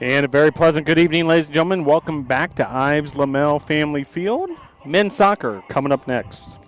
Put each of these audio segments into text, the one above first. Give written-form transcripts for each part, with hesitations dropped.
And a very pleasant good evening, ladies and gentlemen. Welcome back to Ives Lamel Family Field. Men's soccer coming up next.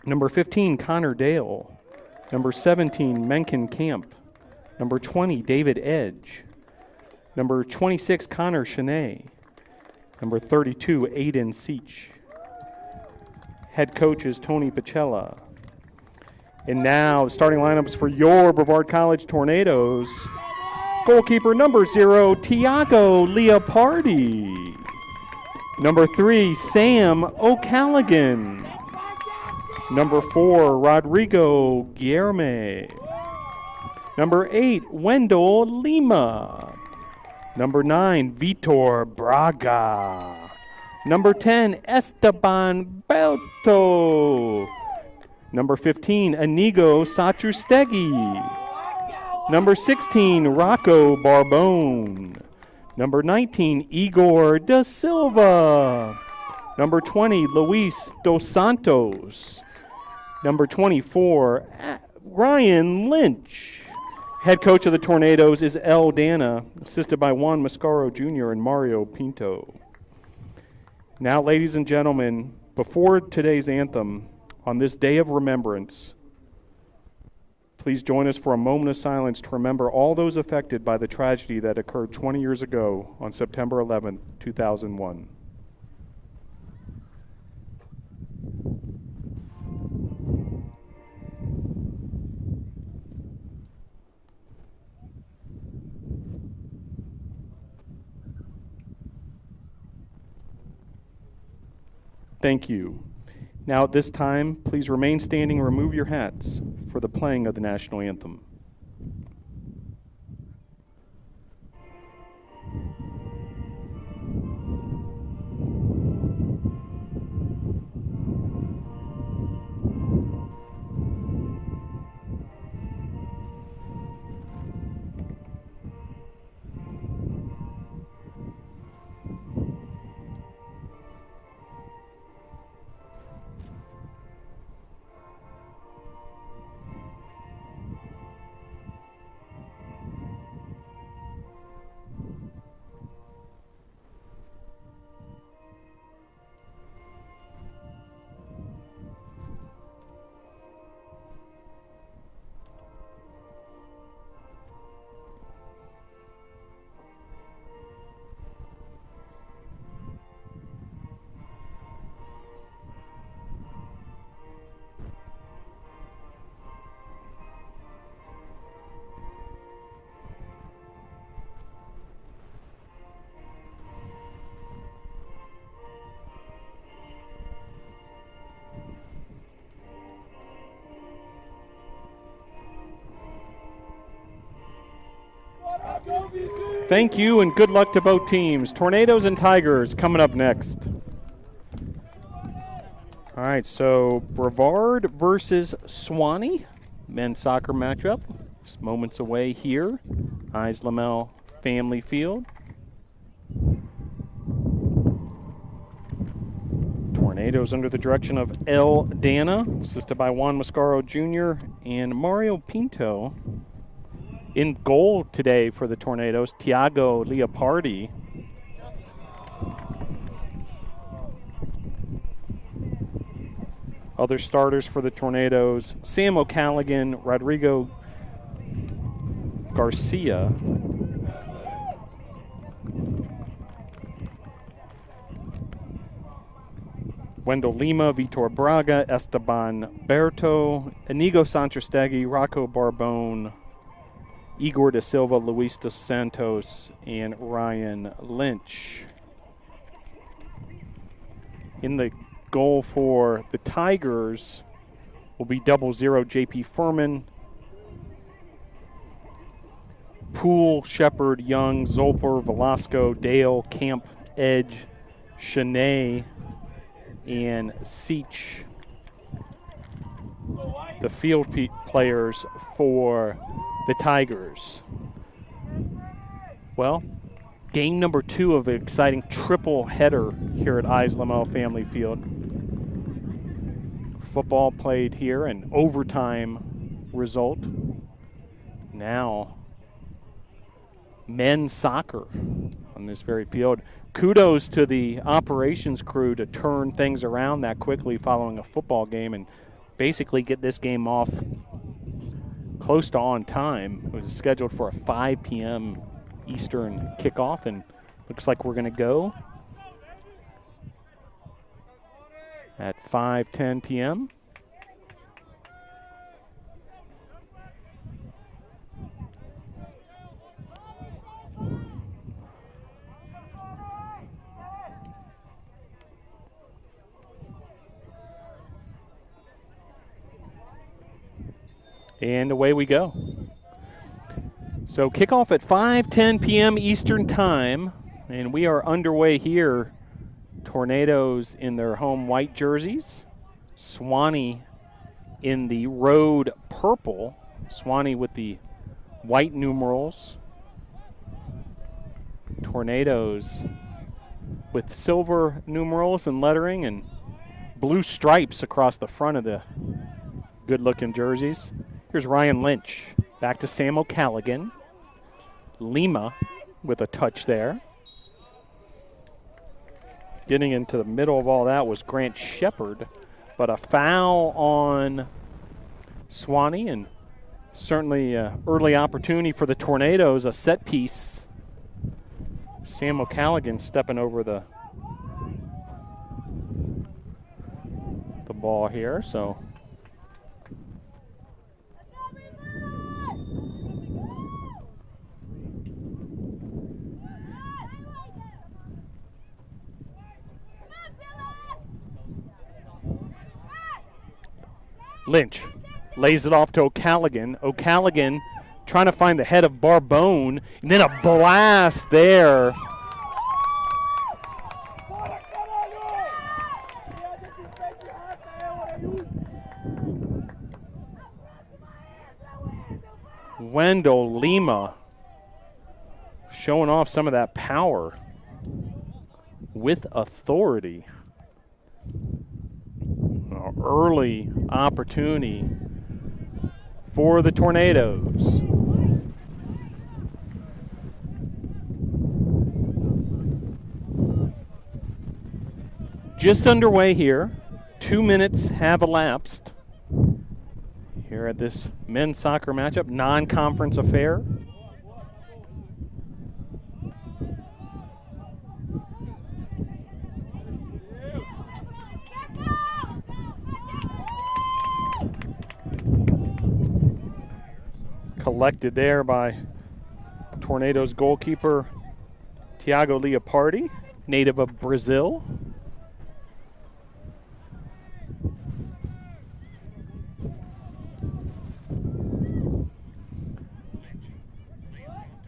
Number 15, Connor Dale. Number 17, Mencken Camp. Number 20, David Edge. Number 26, Connor Cheney. Number 32, Aiden Seach. Head coach is Tony Pacella. And now the starting lineups for your Brevard College Tornadoes. Goalkeeper number 0, Tiago Leopardi. Number 3, Sam O'Callaghan. Number 4, Rodrigo Guillerme. Number 8, Wendell Lima. Number 9, Vitor Braga. Number 10, Esteban Belto. Number 15, Inigo Satrustegui. Number 16, Rocco Barbone. Number 19, Igor Da Silva. Number 20, Luis Dos Santos. Number 24, Ryan Lynch. Head coach of the Tornadoes is El Dana, assisted by Juan Mascaro Jr. and Mario Pinto. Now, ladies and gentlemen, before today's anthem, on this day of remembrance, please join us for a moment of silence to remember all those affected by the tragedy that occurred 20 years ago on September 11, 2001. Thank you. Now at this time, please remain standing and remove your hats for the playing of the national anthem. Thank you and good luck to both teams. Tornadoes and Tigers coming up next. All right, so Brevard versus Sewanee, men's soccer matchup. Just moments away here, Eyes Lamel Family Field. Tornadoes under the direction of El Dana, assisted by Juan Mascaro Jr. and Mario Pinto. In goal today for the Tornadoes, Tiago Leopardi. Other starters for the Tornadoes, Sam O'Callaghan, Rodrigo Garcia, Wendell Lima, Vitor Braga, Esteban Berto, Inigo Satrustegui, Rocco Barbone, Igor Da Silva, Luis Dos Santos, and Ryan Lynch. In the goal for the Tigers will be 00 JP Furman, Poole, Shepard, Young, Zolper, Velasco, Dale, Camp, Edge, Cheney, and Seach. The field players for the Tigers. Well, game number 2 of an exciting triple header here at Eyes Lamel Family Field. Football played here, an overtime result. Now, men's soccer on this very field. Kudos to the operations crew to turn things around that quickly following a football game and basically get this game off close to on time. It was scheduled for a 5 p.m. Eastern kickoff, and looks like we're going to go at 5:10 p.m. And away we go. So kickoff at 5:10 p.m. Eastern time, and we are underway here. Tornadoes in their home white jerseys. Sewanee in the road purple. Sewanee with the white numerals. Tornadoes with silver numerals and lettering and blue stripes across the front of the good-looking jerseys. Here's Ryan Lynch. Back to Sam O'Callaghan. Lima with a touch there. Getting into the middle of all that was Grant Shepard, but a foul on Sewanee, and certainly early opportunity for the Tornadoes, a set piece. Sam O'Callaghan stepping over the ball here, so. Lynch lays it off to O'Callaghan. O'Callaghan trying to find the head of Barbone, and then a blast there. Wendell Lima showing off some of that power with authority. Early opportunity for the Tornadoes. Just underway here. 2 minutes have elapsed here at this men's soccer matchup, non-conference affair. Collected there by Tornadoes goalkeeper Tiago Leopardi, native of Brazil.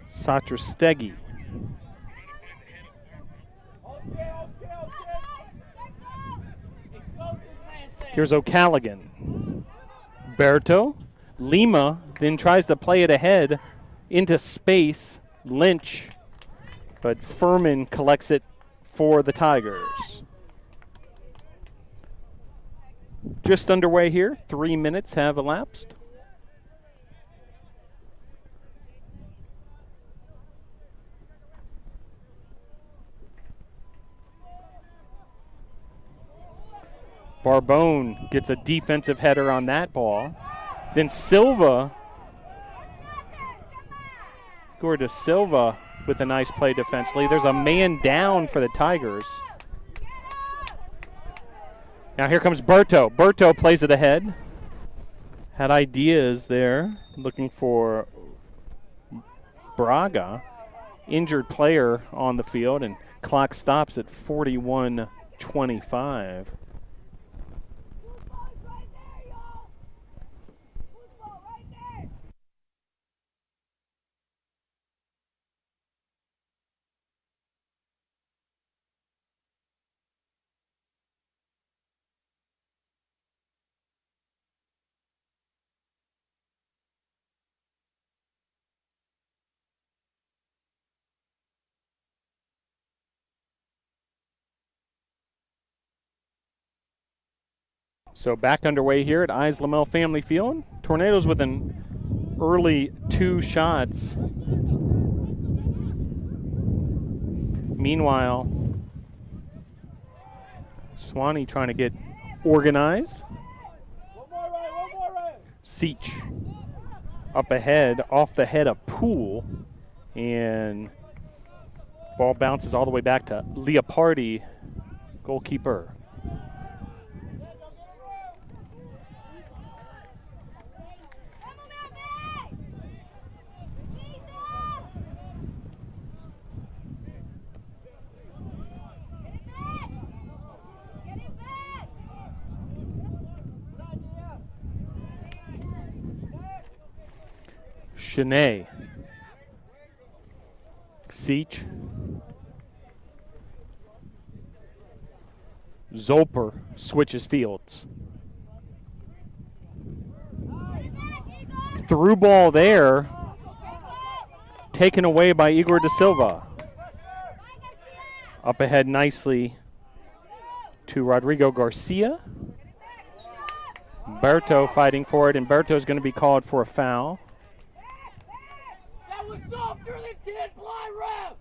Satrastegi. Here's O'Callaghan. Berto. Lima then tries to play it ahead into space. Lynch, but Furman collects it for the Tigers. Just underway here. 3 minutes have elapsed. Barbone gets a defensive header on that ball. Then Silva, Gorda Silva with a nice play defensively. There's a man down for the Tigers. Now here comes Berto. Berto plays it ahead. Had ideas there, looking for Braga. Injured player on the field, and clock stops at 41:25. So back underway here at Islamel Family Field. Tornadoes with an early 2 shots. Meanwhile, Sewanee trying to get organized. Seach up ahead, off the head of Poole, and ball bounces all the way back to Leopardi, goalkeeper. Sewanee. Seach. Zolper switches fields. Through ball there. Taken away by Igor Da Silva. Up ahead nicely to Rodrigo Garcia. Berto fighting for it, and Berto's going to be called for a foul. Softer than 10 ply ref.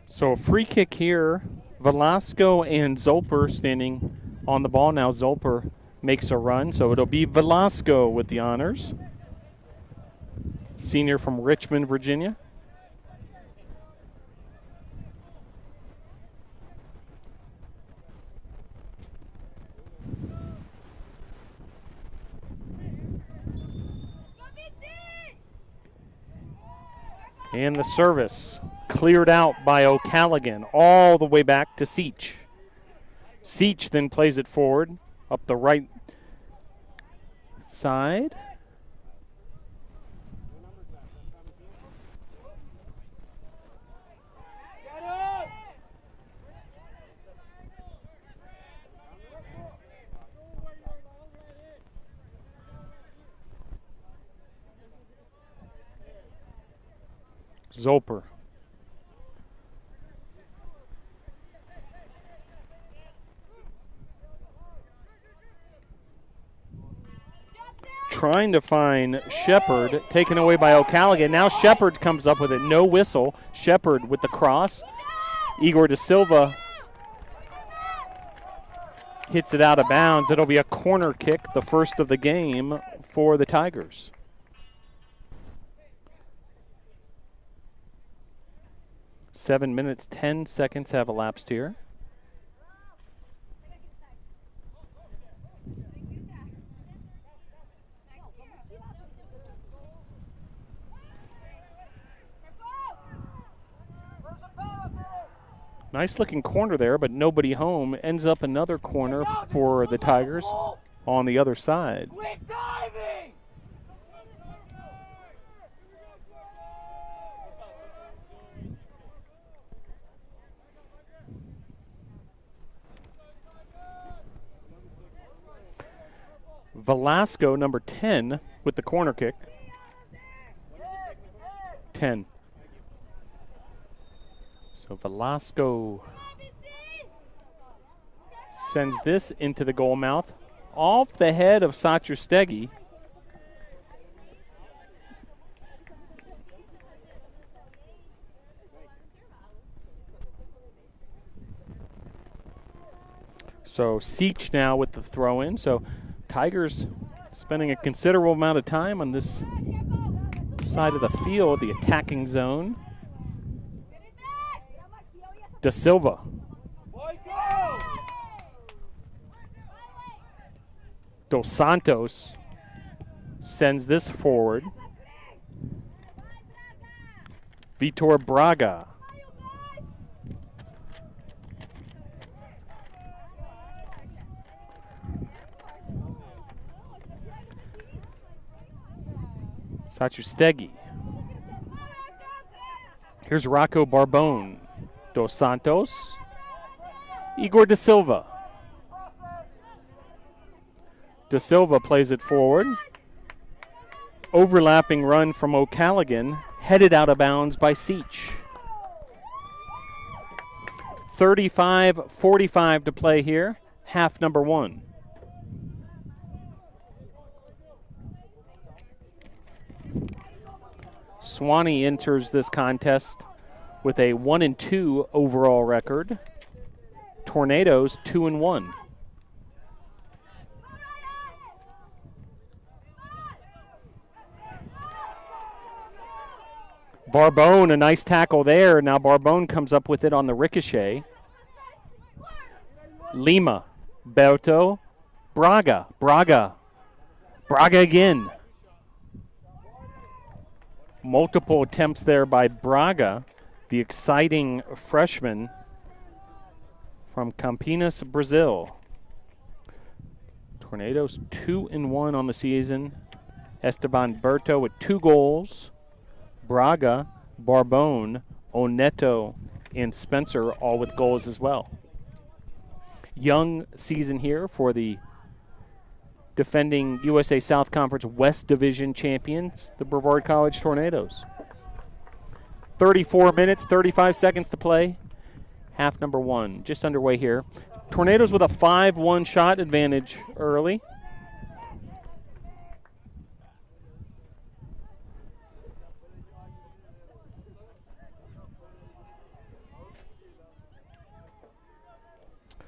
So a free kick here. Velasco and Zolper standing on the ball. Now Zolper makes a run, so it'll be Velasco with the honors. Senior from Richmond, Virginia. And the service cleared out by O'Callaghan all the way back to Seach. Seach then plays it forward up the right side. Zolper. Trying to find Shepard, taken away by O'Callaghan. Now Shepard comes up with it, no whistle. Shepard with the cross. Igor Da Silva hits it out of bounds. It'll be a corner kick, the first of the game for the Tigers. Seven minutes, 10 seconds have elapsed here. Nice looking corner there, but nobody home. Ends up another corner for the Tigers on the other side. Quick diving! Velasco, number 10, with the corner kick. 10. So Velasco sends this into the goal mouth. Off the head of Satrustegi. So Seach now with the throw in. So Tigers spending a considerable amount of time on this side of the field, the attacking zone. Da Silva. Dos Santos sends this forward. Vitor Braga. Satrustegi. Here's Rocco Barbone. Dos Santos. Igor Da Silva. Da Silva plays it forward. Overlapping run from O'Callaghan, headed out of bounds by Seach. 35-45 to play here, half number one. Sewanee enters this contest with a 1-2 overall record, Tornadoes 2-1. Barbone, a nice tackle there. Now Barbone comes up with it on the ricochet. Lima, Berto, Braga again. Multiple attempts there by Braga, the exciting freshman from Campinas, Brazil. Tornadoes 2-1 on the season. Esteban Berto with 2 goals. Braga, Barbone, Oneto, and Spencer all with goals as well. Young season here for the defending USA South Conference West Division champions, the Brevard College Tornadoes. 34 minutes, 35 seconds to play. Half number 1 just underway here. Tornadoes with a 5-1 shot advantage early.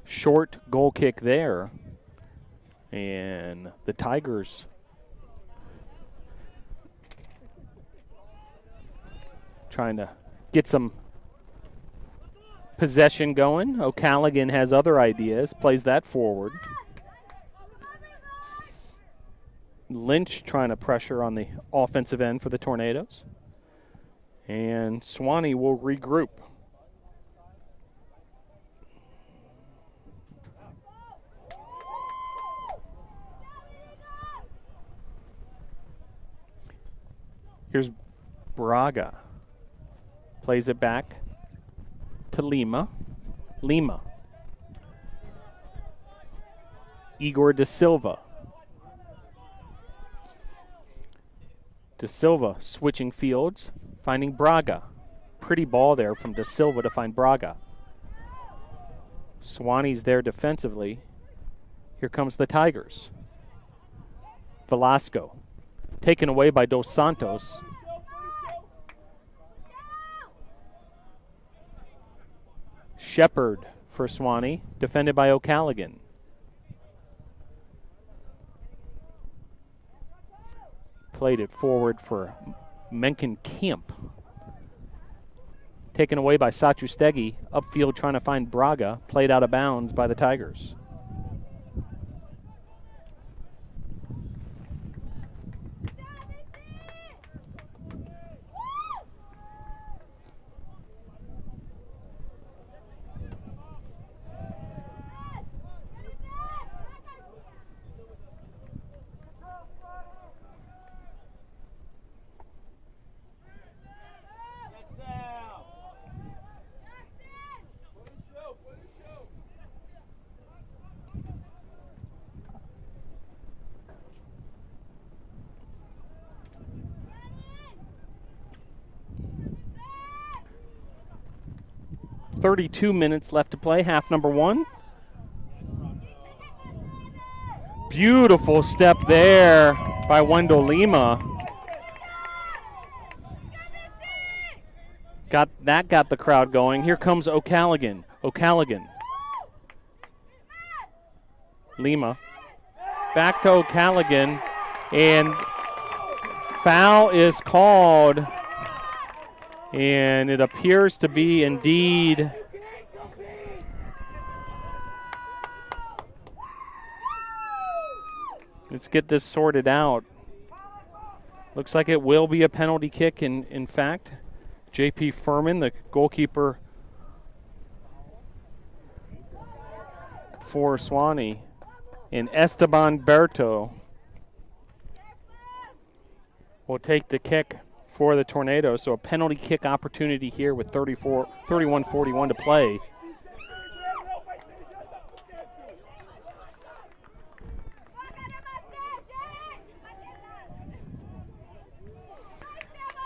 Short goal kick there. And the Tigers trying to get some possession going. O'Callaghan has other ideas, plays that forward. Lynch trying to pressure on the offensive end for the Tornadoes. And Sewanee will regroup. Here's Braga. Plays it back to Lima. Igor Da Silva. Da Silva switching fields, finding Braga. Pretty ball there from Da Silva to find Braga. Sewanee's there defensively. Here comes the Tigers. Velasco. Taken away by Dos Santos. Shepard for Sewanee, defended by O'Callaghan. Played it forward for Mencken Camp. Taken away by Sachustegi, upfield trying to find Braga, played out of bounds by the Tigers. .32 minutes left to play, half number 1. Beautiful step there by Wendell Lima. Got the crowd going. Here comes O'Callaghan. Lima. Back to O'Callaghan. And foul is called. And it appears to be indeed let's get this sorted out. Looks like it will be a penalty kick in fact. J.P. Furman, the goalkeeper for Sewanee, and Esteban Berto will take the kick for the Tornadoes. So a penalty kick opportunity here with 31:41 to play.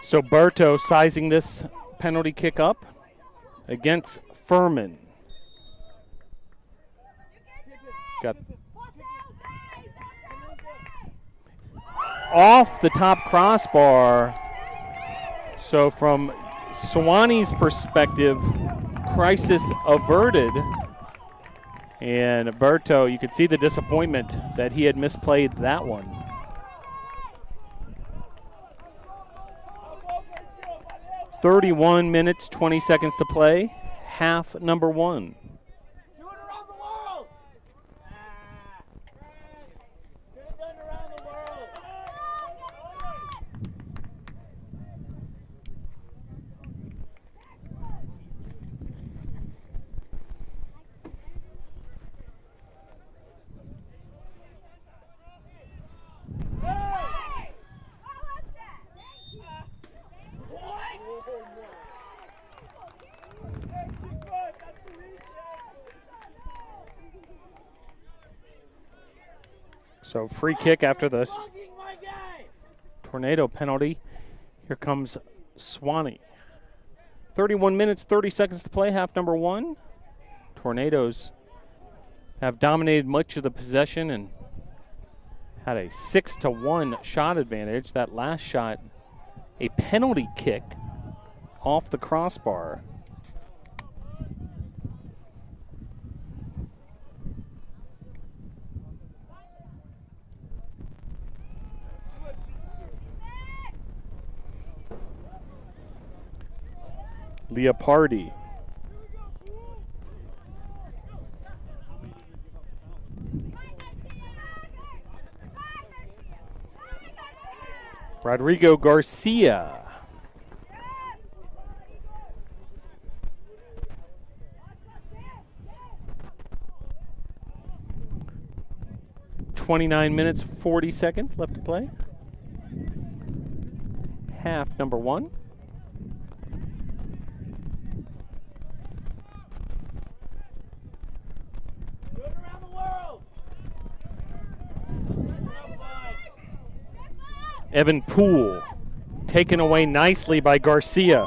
So Berto sizing this penalty kick up against Furman. Got off the top crossbar. So from Sewanee's perspective, crisis averted And Berto, you could see the disappointment that he had misplayed that one. (31 minutes, 20 seconds to play. Half number 1. Do it around the world. Should have done around the world. So free kick after the Bugging my guy. tornado penalty. Here comes Sewanee. 31 minutes, 30 seconds to play, half number 1. Tornadoes have dominated much of the possession and had a 6-1 shot advantage. That last shot, a penalty kick off the crossbar. Leopardi. Rodrigo Garcia. (29 minutes, 40 seconds left to play. Half number 1. Do it around the world. Evan Poole taken away nicely by Garcia.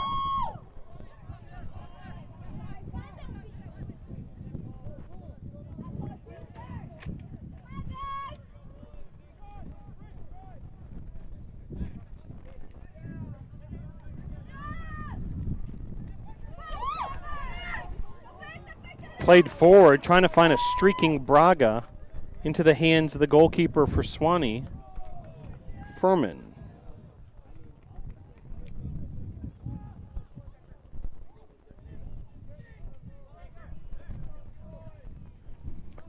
Played forward, trying to find a streaking Braga into the hands of the goalkeeper for Sewanee, Furman.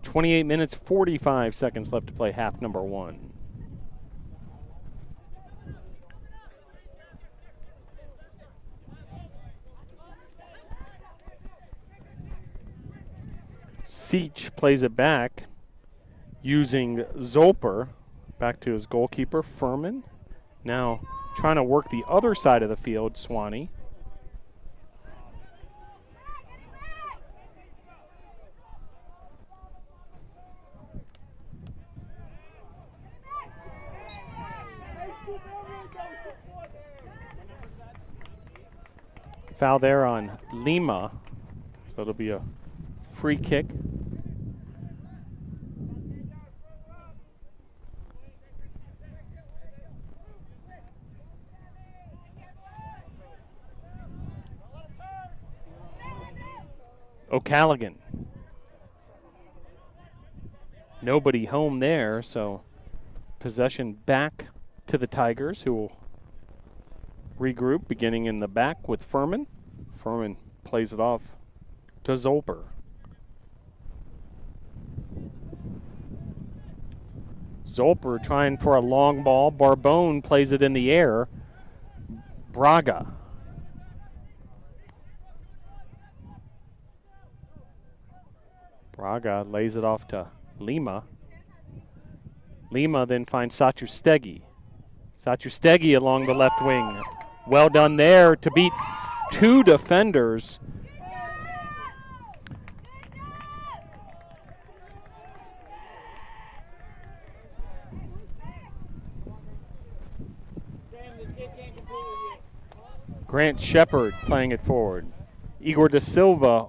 (28 minutes, 45 seconds left to play, half number 1. Seach plays it back using Zolper back to his goalkeeper, Furman. Now trying to work the other side of the field, Sewanee. Foul there on Lima, so it'll be a free kick. O'Callaghan. Nobody home there, so possession back to the Tigers, who will regroup, beginning in the back with Furman. Furman plays it off to Zolper. Zolper trying for a long ball. Barbone plays it in the air. Braga. Braga lays it off to Lima. Lima then finds Satrustegi. Satrustegi along the left wing. Well done there to beat 2 defenders. Grant Shepard playing it forward. Igor Da Silva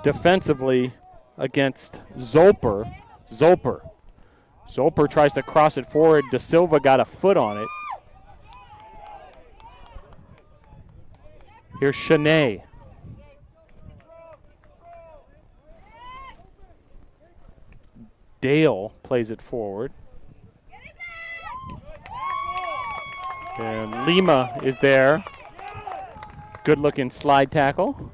defensively against Zolper. Zolper tries to cross it forward. Da Silva got a foot on it. Here's Shanae. Dale plays it forward. And Lima is there. Good looking slide tackle.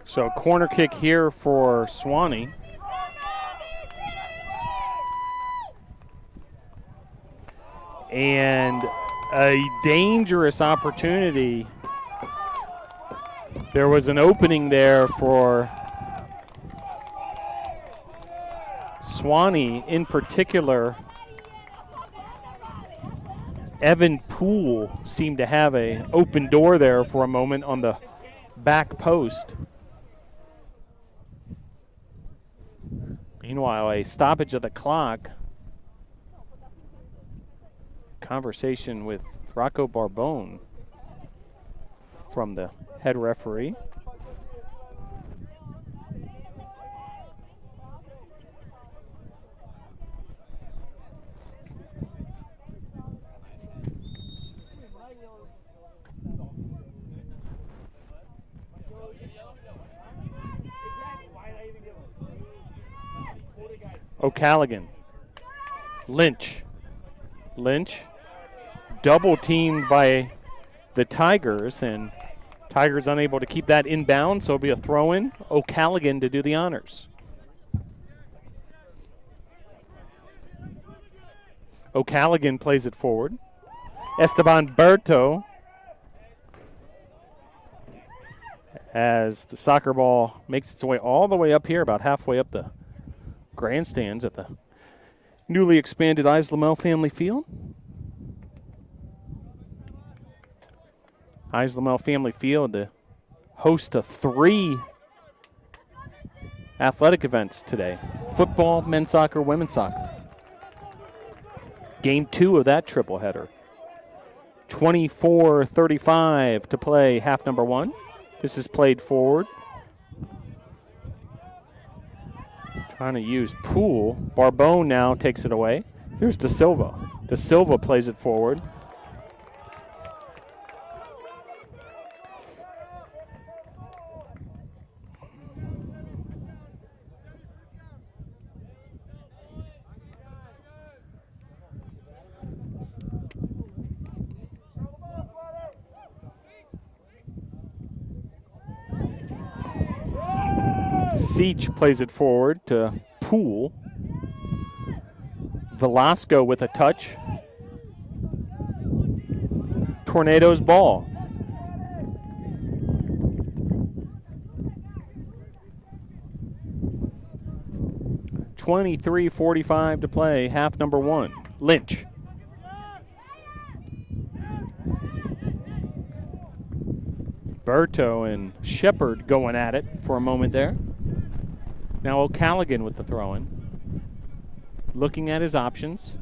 So corner kick here for Sewanee. And a dangerous opportunity. There was an opening there for Sewanee in particular. Evan Poole seemed to have an open door there for a moment on the back post. Meanwhile, a stoppage of the clock. Conversation with Rocco Barbone from the head referee. O'Callaghan. Lynch. Double teamed by the Tigers, and Tigers unable to keep that inbound, so it'll be a throw in. O'Callaghan to do the honors. O'Callaghan plays it forward. Esteban Berto, as the soccer ball makes its way all the way up here, about halfway up the grandstands at the newly expanded Ives Lamel Family Field. Ives Lamel Family Field, the host of 3 athletic events today: football, men's soccer, women's soccer. Game 2 of that triple header. 24:35 to play half number 1. This is played forward. Trying to use Poole. Barbone now takes it away. Here's De Silva. De Silva plays it forward. Seach plays it forward to Poole. Velasco with a touch. Tornadoes ball. .23:45 to play, half number 1. Lynch. Berto and Shepard going at it for a moment there. Now O'Callaghan with the throw-in. Looking at his options.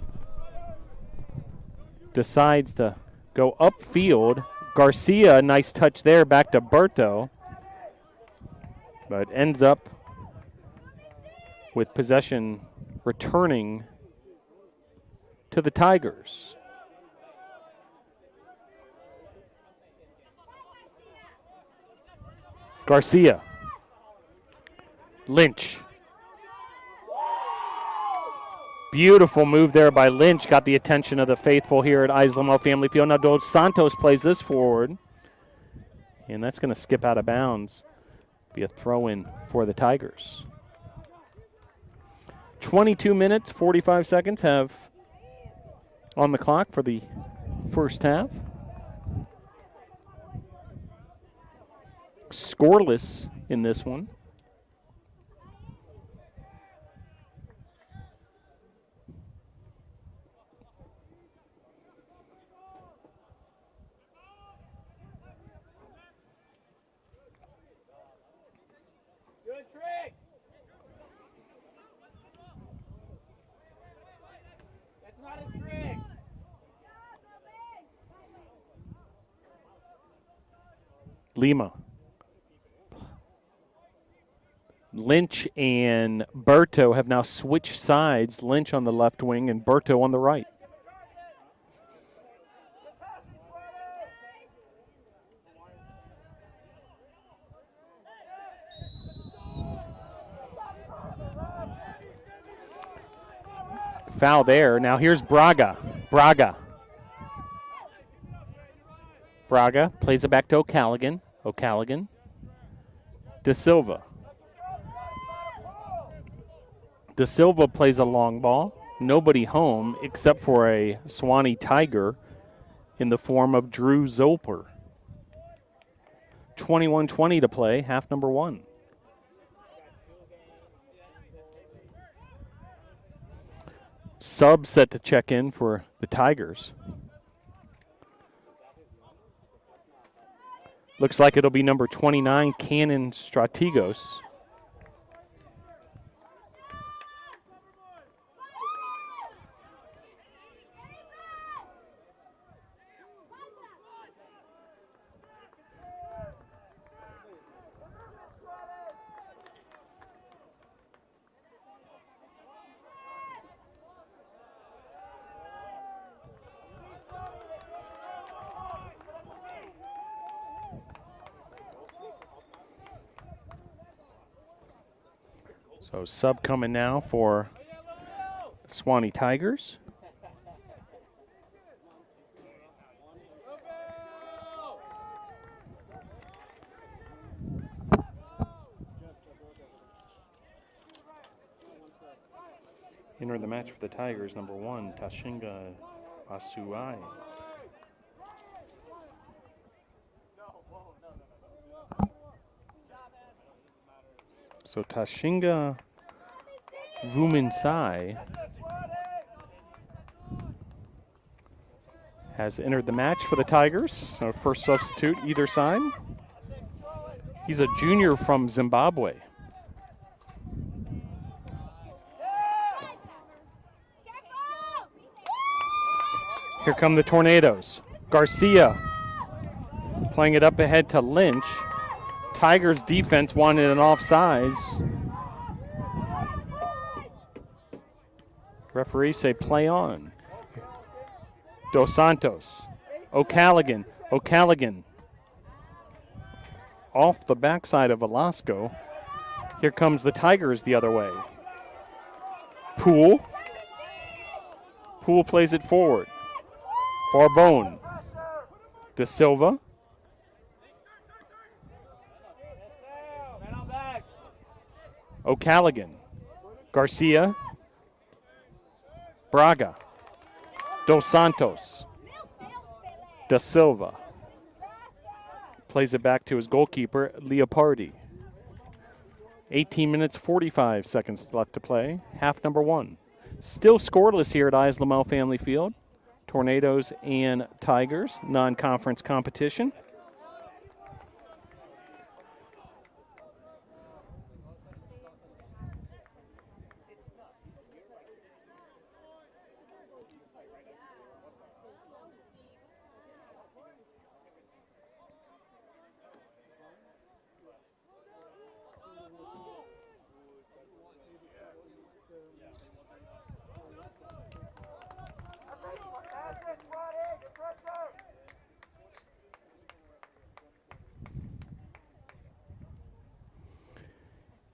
Decides to go upfield. Garcia, nice touch there, back to Berto. But ends up with possession returning to the Tigers. Garcia. Lynch. Beautiful move there by Lynch. Got the attention of the faithful here at Ives Lamel Family Field. Now Dos Santos plays this forward. And that's going to skip out of bounds. Be a throw-in for the Tigers. 22 minutes, 45 seconds have on the clock for the first half. Scoreless in this one. Good trick. That's not a trick. Lima. Lynch and Berto have now switched sides. Lynch on the left wing and Berto on the right. Foul there. Now here's Braga. Braga plays it back to O'Callaghan. O'Callaghan. De Silva. De Silva plays a long ball. Nobody home except for a Sewanee Tiger in the form of Drew Zolper. 21-20 to play, half number 1. Sub set to check in for the Tigers. Looks like it'll be number 29, Cannon Strategos. So sub coming now for the Sewanee Tigers. Enter the match for the Tigers, number 1, Tashinga Asuai. So Tashinga Vuminsai has entered the match for the Tigers. So first substitute either side. He's a junior from Zimbabwe. Here come the Tornadoes. Garcia playing it up ahead to Lynch. Tigers defense wanted an offsides. Referees say play on. Dos Santos. O'Callaghan. O'Callaghan. Off the backside of Velasco. Here comes the Tigers the other way. Poole. Poole plays it forward. Barbone. De Silva. O'Callaghan. Garcia. Braga. Dos Santos. De Silva. Plays it back to his goalkeeper, Leopardi. 18 minutes, 45 seconds left to play. Half number 1. Still scoreless here at Islamel Family Field. Tornadoes and Tigers, non-conference competition.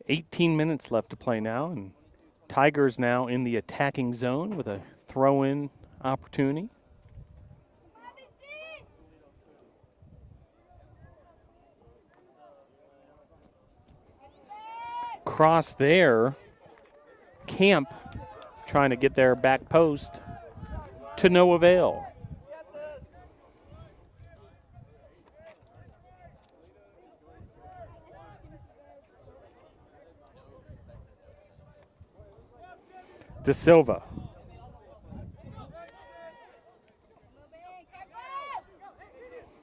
$18 minutes left to play now, and Tigers now in the attacking zone with a throw-in opportunity. Cross there. Camp trying to get their back post to no avail. De Silva.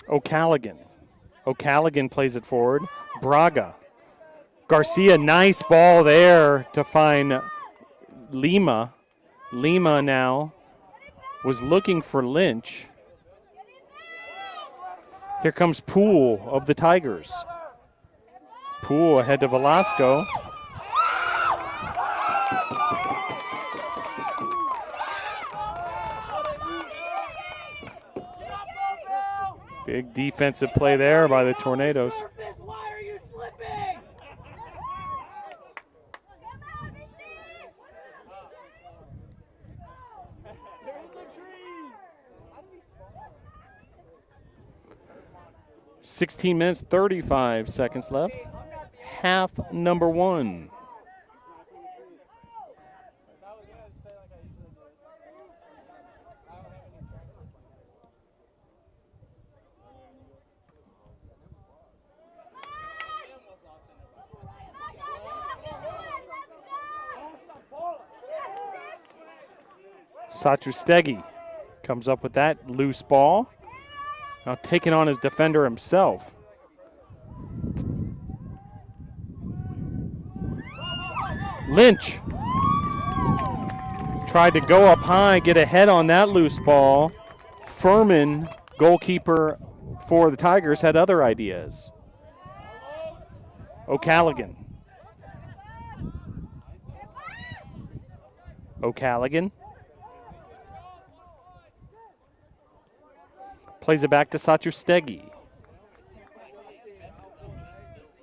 O'Callaghan. O'Callaghan plays it forward. Braga. Garcia, nice ball there to find Lima. Lima now was looking for Lynch. Here comes Poole of the Tigers. Poole ahead to Velasco. Big defensive play there by the Tornadoes. Why are you slipping? 16 minutes, 35 seconds left. Half number one. Satrustegi comes up with that loose ball. Now taking on his defender himself. Lynch tried to go up high, get ahead on that loose ball. Furman, goalkeeper for the Tigers, had other ideas. O'Callaghan. Plays it back to Satrustegi.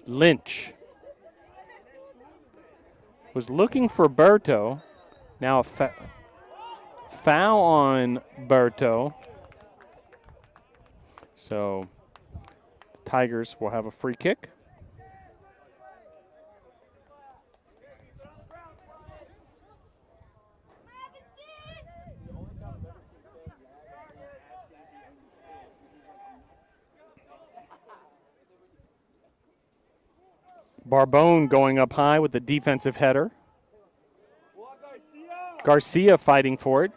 Lynch was looking for Berto. Now a foul on Berto. So the Tigers will have a free kick. Barbone going up high with the defensive header. Garcia fighting for it.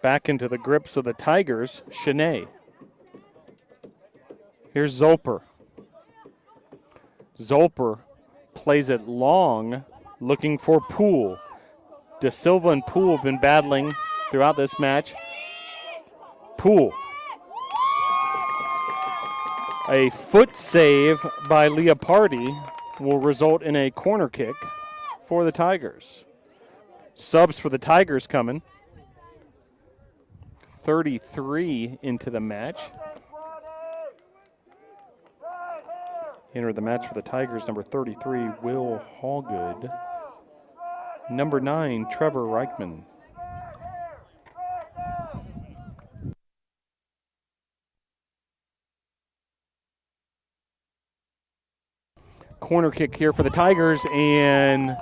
Back into the grips of the Tigers, Sewanee. Here's Zolper. Zolper plays it long, looking for Poole. De Silva and Poole have been battling throughout this match. Poole. A foot save by Leopardi will result in a corner kick for the Tigers. Subs for the Tigers coming. 33 into the match. Enter the match for the Tigers, number 33, Will Hallgood. Number 9, Trevor Reichman. Corner kick here for the Tigers, and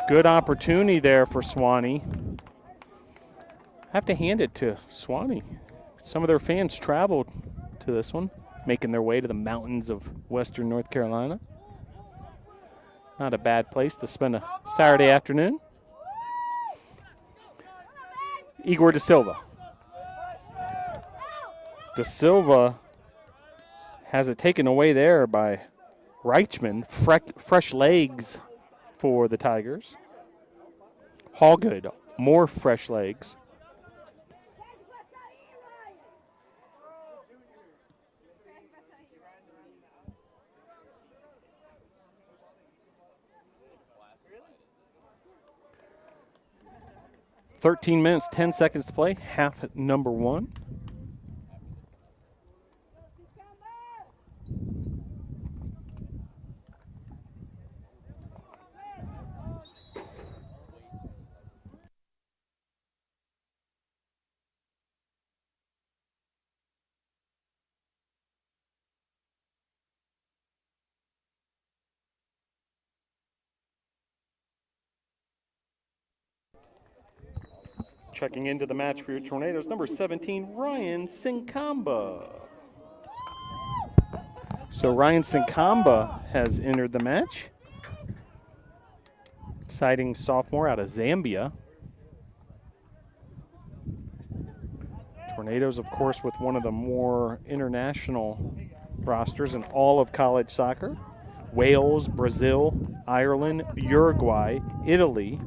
good opportunity there for Sewanee. Have to hand it to Sewanee. Some of their fans traveled to this one, making their way to the mountains of western North Carolina. Not a bad place to spend a Saturday afternoon. Igor De Silva. De Silva has it taken away there by Reichman. Fresh legs for the Tigers. Hallgood, more fresh legs. (13 minutes, 10 seconds to play. Half number one. Checking into the match for your Tornadoes, number 17, Ryan Sinkamba. So Ryan Sinkamba has entered the match. Exciting sophomore out of Zambia. Tornadoes, of course, with one of the more international rosters in all of college soccer. Wales, Brazil, Ireland, Uruguay, Italy,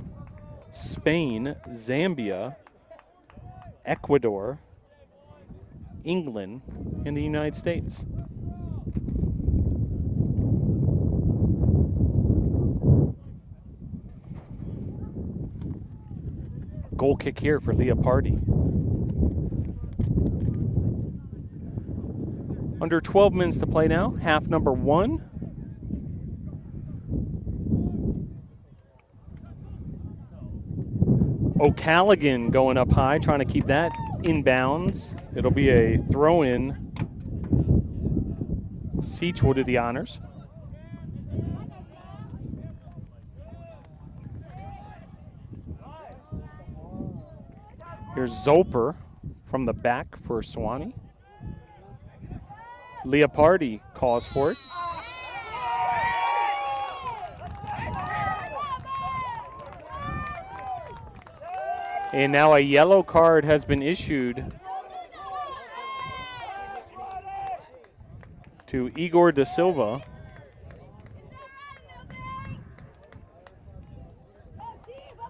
Spain, Zambia, Ecuador, England, and the United States. Goal kick here for Leopardi. Under 12 minutes to play now, half number 1. O'Callaghan going up high, trying to keep that in bounds. It'll be a throw-in. Seach will do the honors. Here's Zoper from the back for Sewanee. Leopardi calls for it. And now a yellow card has been issued to Igor Da Silva.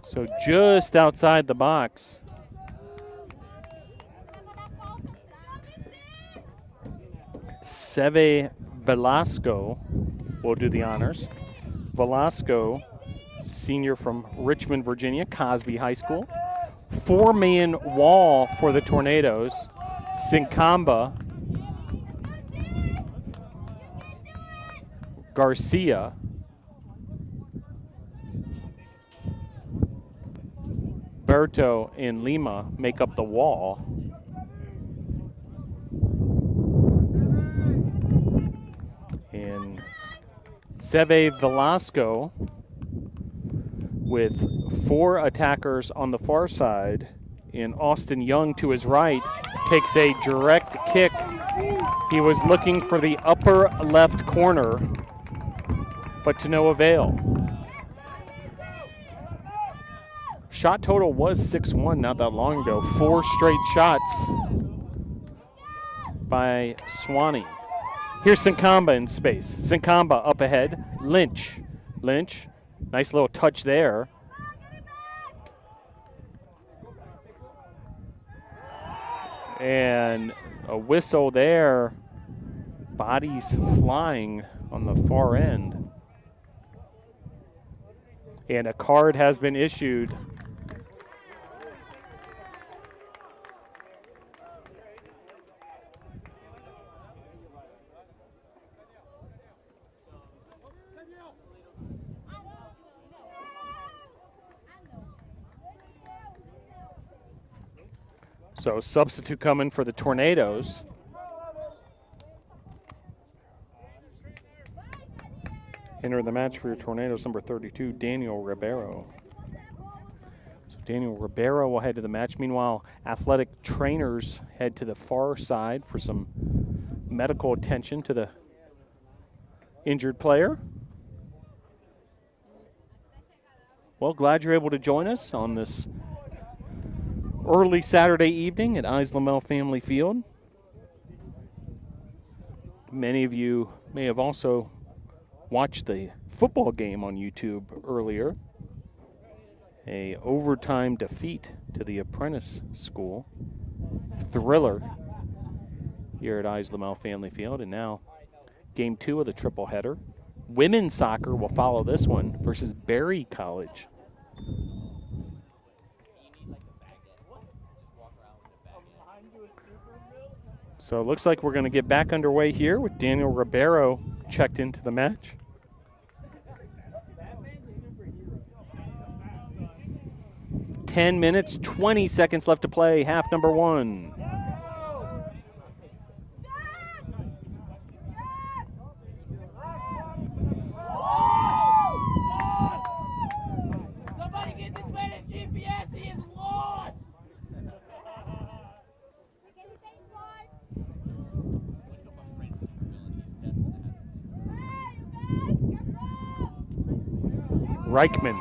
So just outside the box. Seve Velasco will do the honors. Velasco, senior from Richmond, Virginia, Cosby High School. 4-man wall for the Tornadoes. Sinkamba, Garcia, Berto, and Lima make up the wall. And Seve Velasco, with 4 attackers on the far side, and Austin Young to his right takes a direct kick. He was looking for the upper left corner, but to no avail. Shot total was 6-1 not that long ago. 4 straight shots by Sewanee. Here's Sinkamba in space. Sinkamba up ahead. Lynch, nice little touch there. And a whistle there. Bodies flying on the far end. And a card has been issued. So substitute coming for the Tornadoes. Enter the match for your Tornadoes, number 32, Daniel Ribeiro. So Daniel Ribeiro will head to the match. Meanwhile, athletic trainers head to the far side for some medical attention to the injured player. Well, glad you're able to join us on this early Saturday evening at Islamel Family Field. Many of you may have also watched the football game on YouTube earlier. A overtime defeat to the Apprentice School. Thriller here at Islamel Family Field. And now game 2 of the triple header. Women's soccer will follow this one versus Berry College. So it looks like we're going to get back underway here with Daniel Ribeiro checked into the match. Ten minutes, 20 seconds left to play, half number 1. Somebody get this man a GPS, he is lost! Reichman.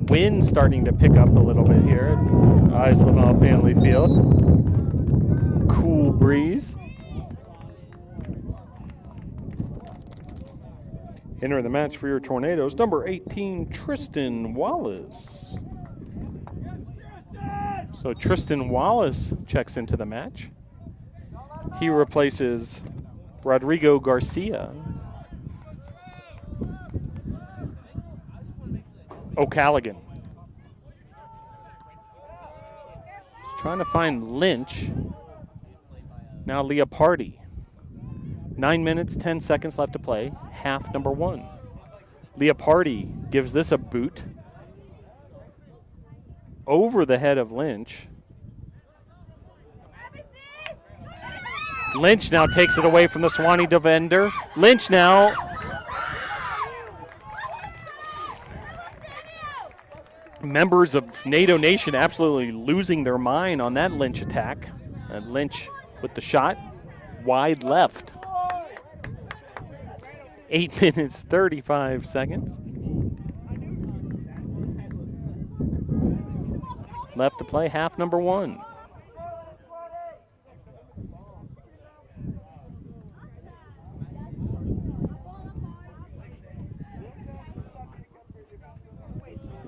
Wind starting to pick up a little bit here at Islamel Family Field. Cool breeze. Enter the match for your Tornadoes, number 18, Tristan Wallace. So Tristan Wallace checks into the match. He replaces Rodrigo Garcia. O'Callaghan Trying to find Lynch. Now Leopardi. 9 minutes, 10 seconds left to play. Half number 1. Leopardi gives this a boot. Over the head of Lynch. Lynch now takes it away from the Sewanee defender. Lynch now. Members of NATO Nation absolutely losing their mind on that Lynch attack. And Lynch with the shot, wide left. 8 minutes, 35 seconds. Left to play, half number 1.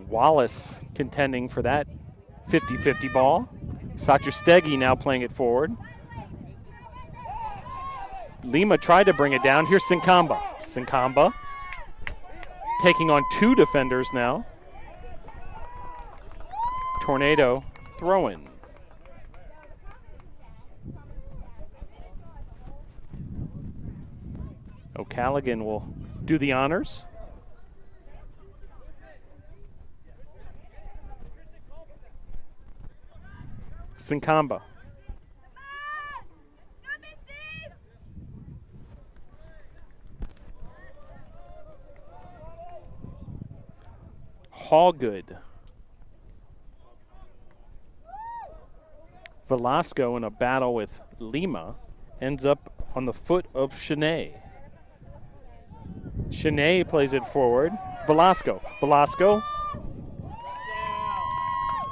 Wallace contending for that 50-50 ball. Satrastegi now playing it forward. Lima tried to bring it down. Here's Sinkamba. Sinkamba taking on 2 defenders now. Tornado throw-in. O'Callaghan will do the honors. Sinkamba. Hallgood. Velasco in a battle with Lima ends up on the foot of Sewanee. Sewanee plays it forward. Velasco. Velasco.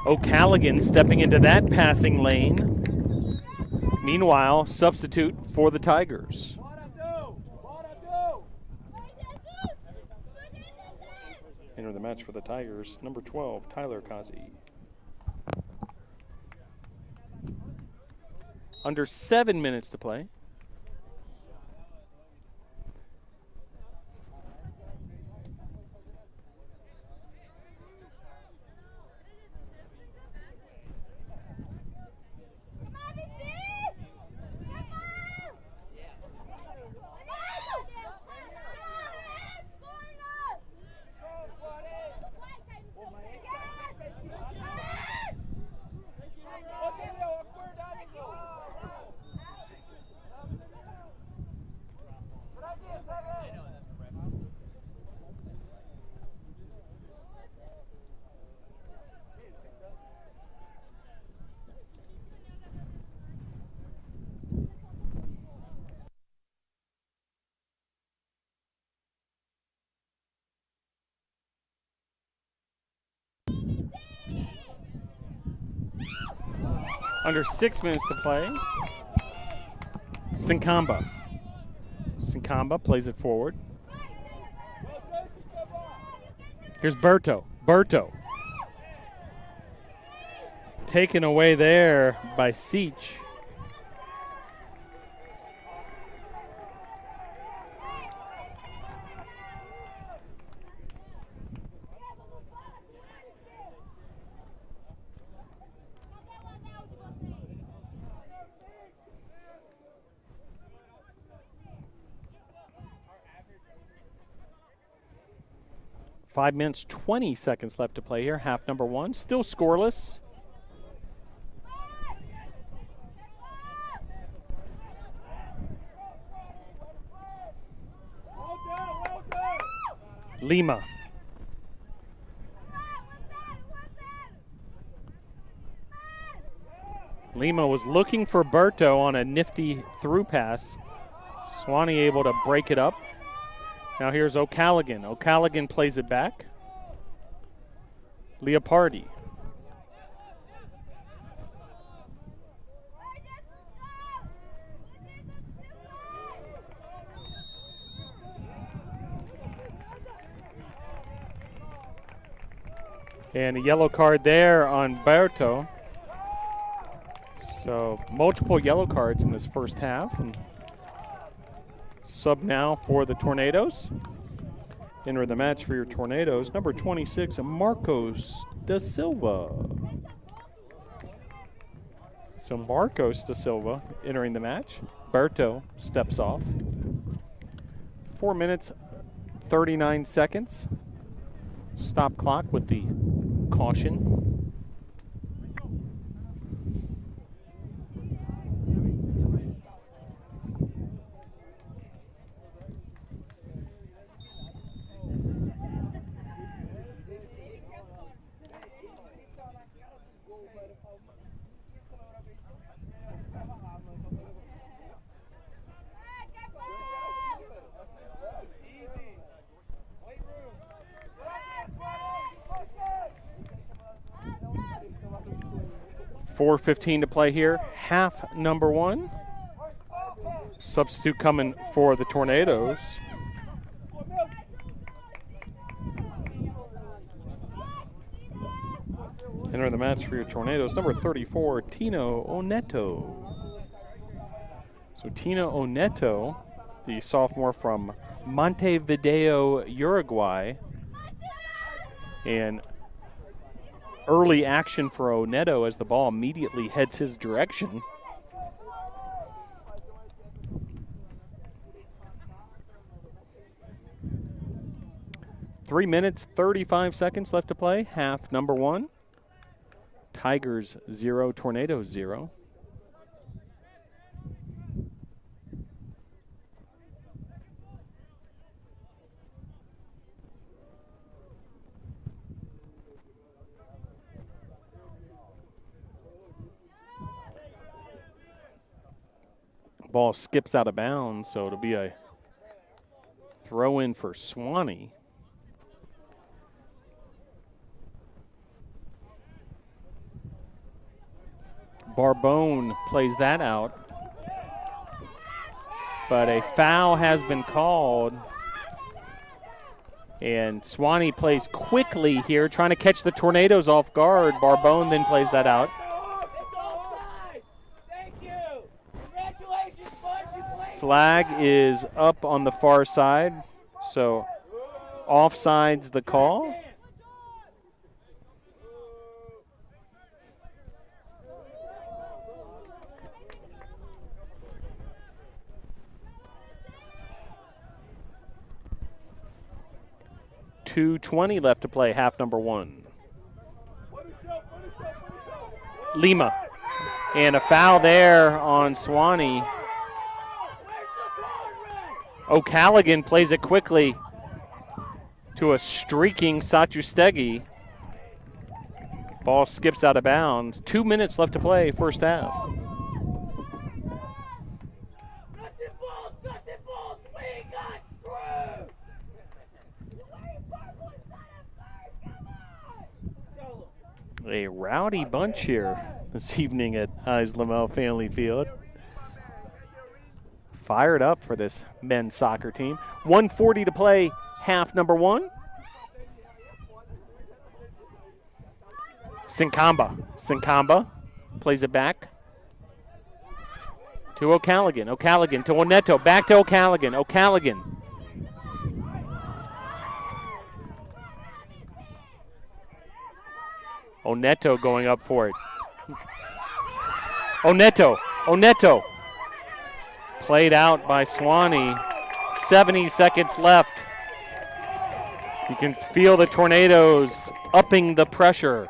O'Callaghan stepping into that passing lane. Meanwhile, substitute for the Tigers. Enter the match for the Tigers, number 12, Tyler Kazi. Under 7 minutes to play. Under 6 minutes to play. Sinkamba. Sinkamba plays it forward. Here's Berto. Berto. Taken away there by Seach. Five minutes, 20 seconds left to play here. Half number 1, still scoreless. Lima. Lima was looking for Berto on a nifty through pass. Sewanee able to break it up. Now here's O'Callaghan. O'Callaghan plays it back. Leopardi. And a yellow card there on Berto. So multiple yellow cards in this first half. And sub now for the Tornadoes. Enter the match for your Tornadoes, number 26, Marcos da Silva. So Marcos da Silva entering the match. Berto steps off. 4 minutes, 39 seconds. Stop clock with the caution. .4:15 to play here. Half number one. Substitute coming for the Tornadoes. Entering the match for your Tornadoes, number 34, Tino Oneto. So Tino Oneto, the sophomore from Montevideo, Uruguay. And early action for Oneto as the ball immediately heads his direction. Three minutes, 35 seconds left to play. Half number one. Tigers 0, Tornadoes 0. Ball skips out of bounds, so it'll be a throw in for Sewanee. Barbone plays that out. But a foul has been called. And Sewanee plays quickly here, trying to catch the Tornadoes off guard. Barbone then plays that out. Flag is up on the far side, so offside's the call. .220 left to play, half number one. Lima, and a foul there on Sewanee. O'Callaghan plays it quickly to a streaking Satustegi. Ball skips out of bounds. 2 minutes left to play, first half. A rowdy bunch here this evening at Eyes Lamel Family Field. Fired up for this men's soccer team. 1:40 to play, half number one. Sinkamba plays it back to O'Callaghan. O'Callaghan to Oneto. Back to O'Callaghan. O'Callaghan. Oneto going up for it. Oneto. Played out by Sewanee. 70 seconds left. You can feel the Tornadoes upping the pressure.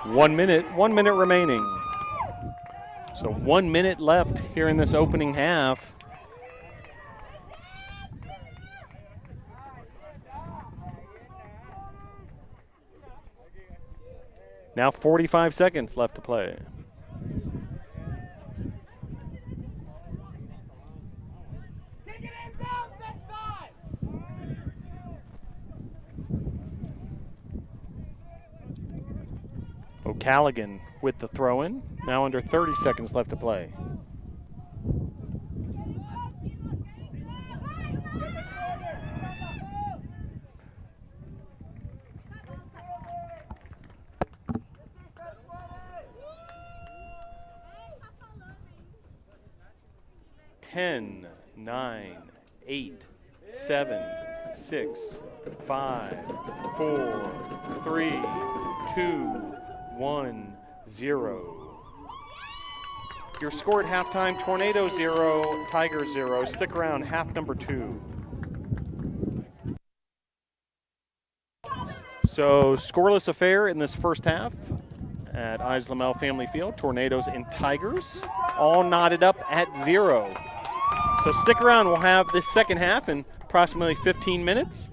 1 minute remaining. So 1 minute left here in this opening half. Now 45 seconds left to play. O'Callaghan with the throw-in. Now under 30 seconds left to play. Ten, 9, 8, 7, 6, 5, 4, 3, 2, 1-0. Your score at halftime, Tornado 0, Tigers 0. Stick around, half number 2. So scoreless affair in this first half at Islamel Family Field. Tornadoes and Tigers all knotted up at 0. So stick around. We'll have this second half in approximately 15 minutes.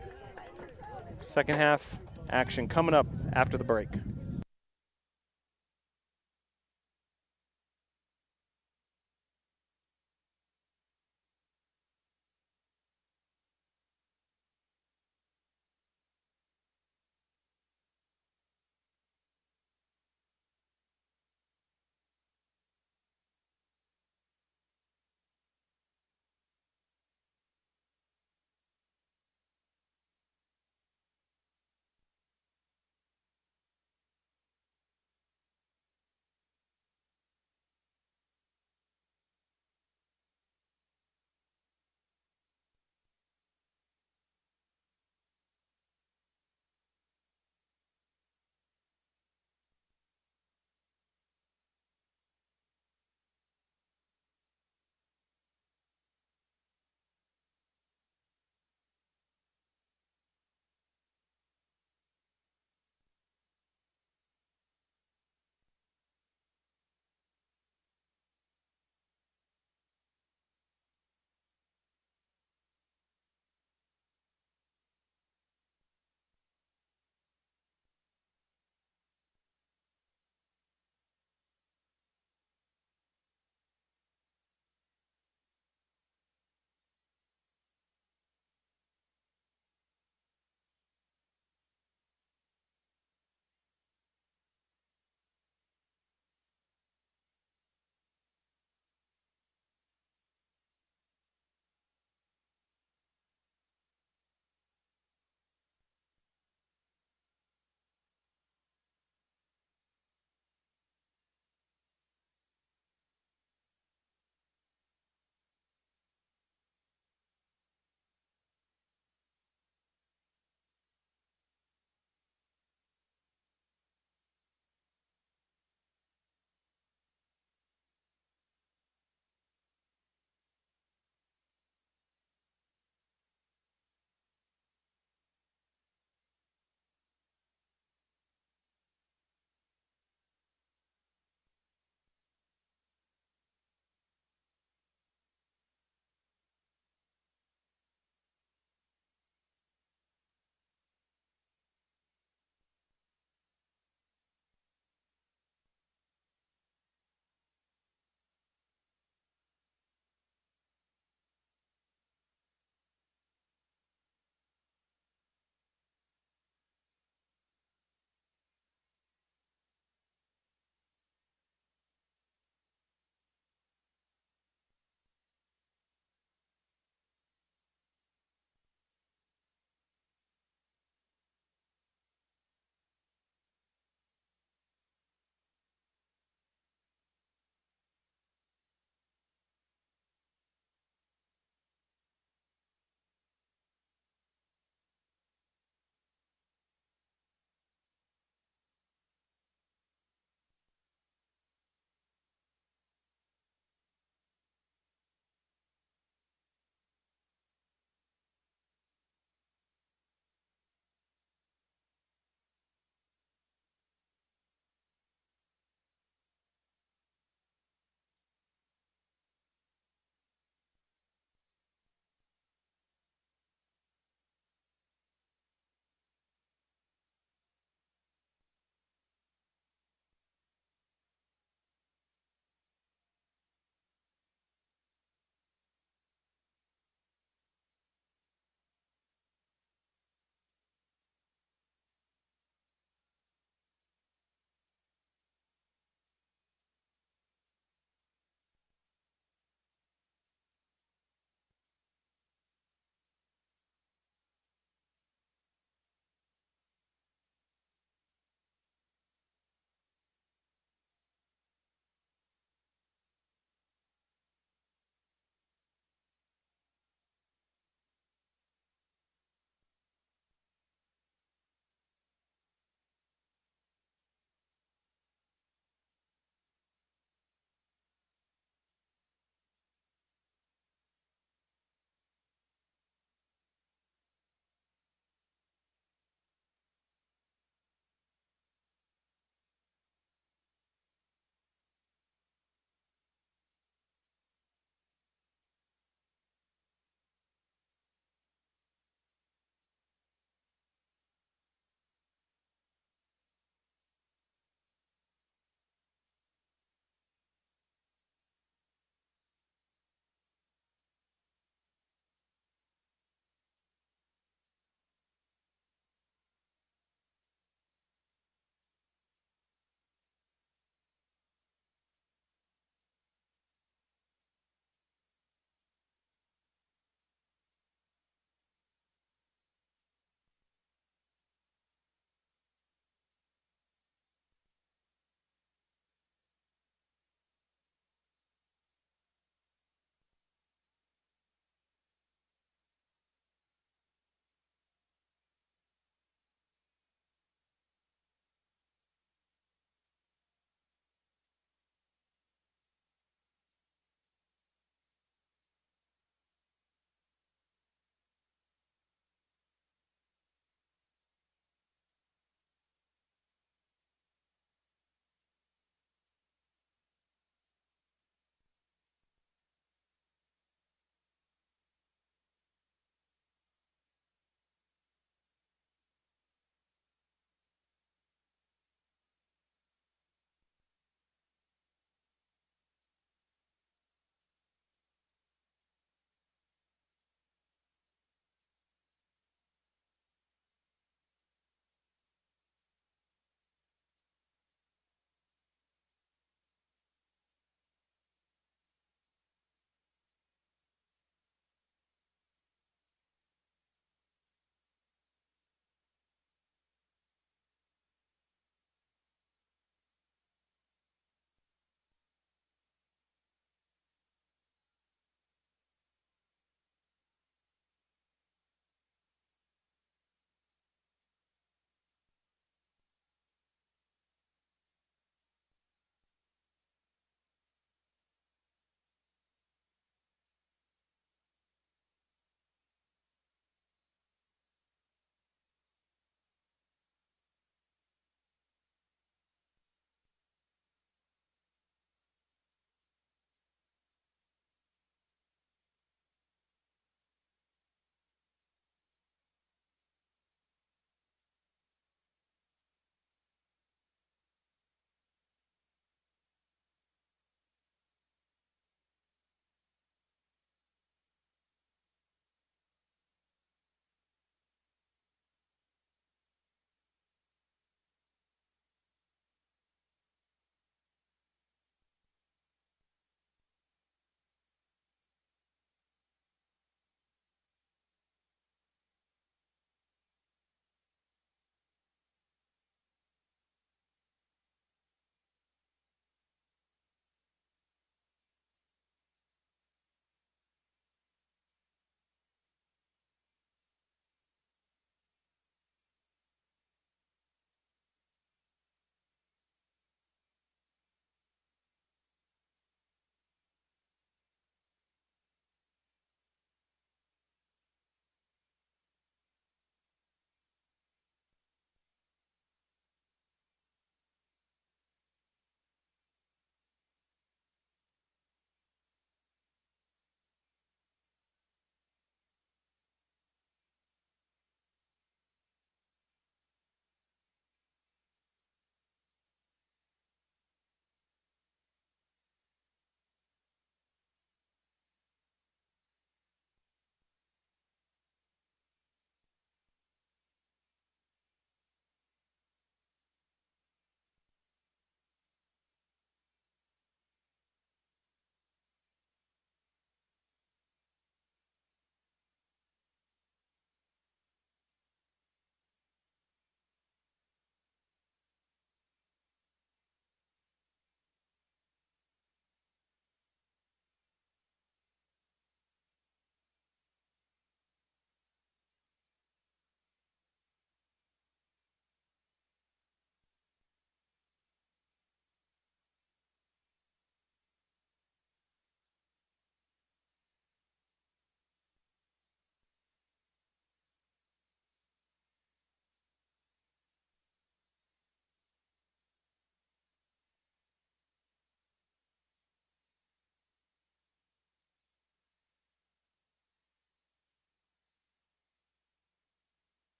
Second half action coming up after the break.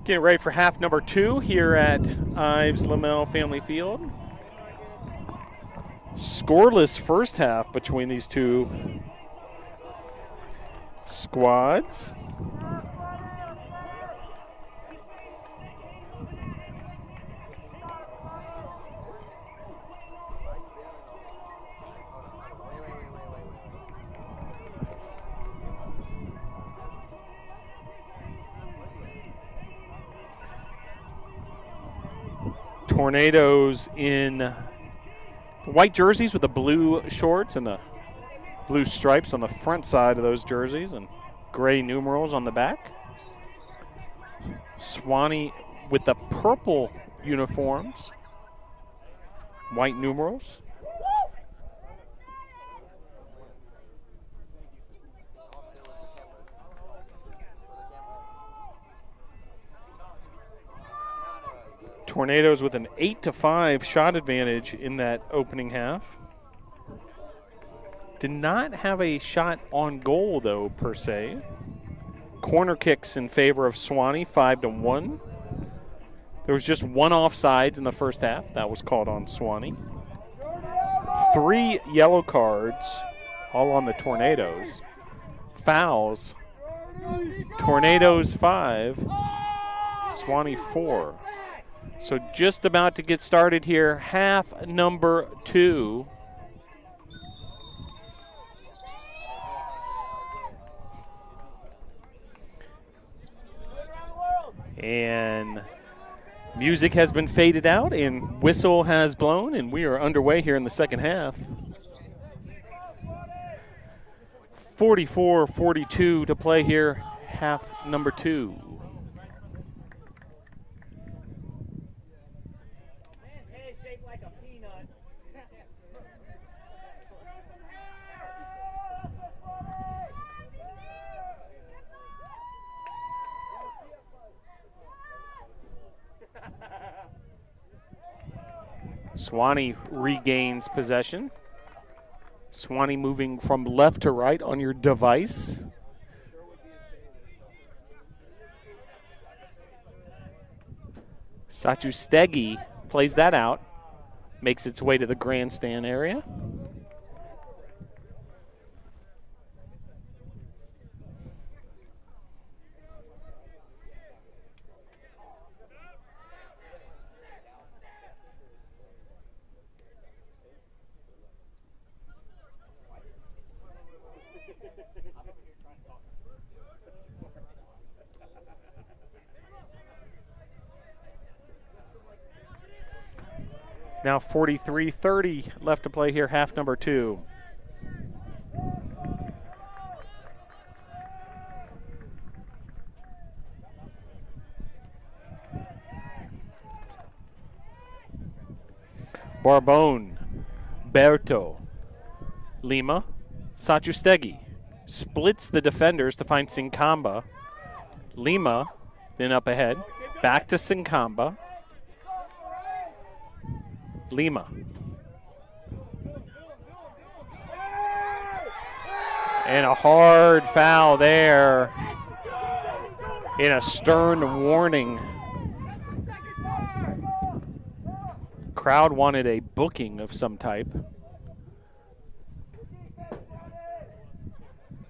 Getting ready for half number 2 here at Ives Lamel Family Field. Scoreless first half between these two squads. Tornadoes in white jerseys with the blue shorts and the blue stripes on the front side of those jerseys and gray numerals on the back. Sewanee with the purple uniforms, white numerals. Tornadoes with an 8-5 shot advantage in that opening half. Did not have a shot on goal, though, per se. Corner kicks in favor of Sewanee, 5-1. There was just one offsides in the first half. That was called on Sewanee. 3 yellow cards, all on the Tornadoes. Fouls. Tornadoes 5, Sewanee 4. So just about to get started here, half number 2. And music has been faded out and whistle has blown, and we are underway here in the second half. 44-42 to play here, half number 2. Sewanee regains possession. Sewanee moving from left to right on your device. Satustegi plays that out, makes its way to the grandstand area. Now 43-30 left to play here, half number 2. Barbone, Berto, Lima, Satustegi splits the defenders to find Sinkamba. Lima then up ahead, back to Sinkamba. Lima. And a hard foul there. And a stern warning. Crowd wanted a booking of some type.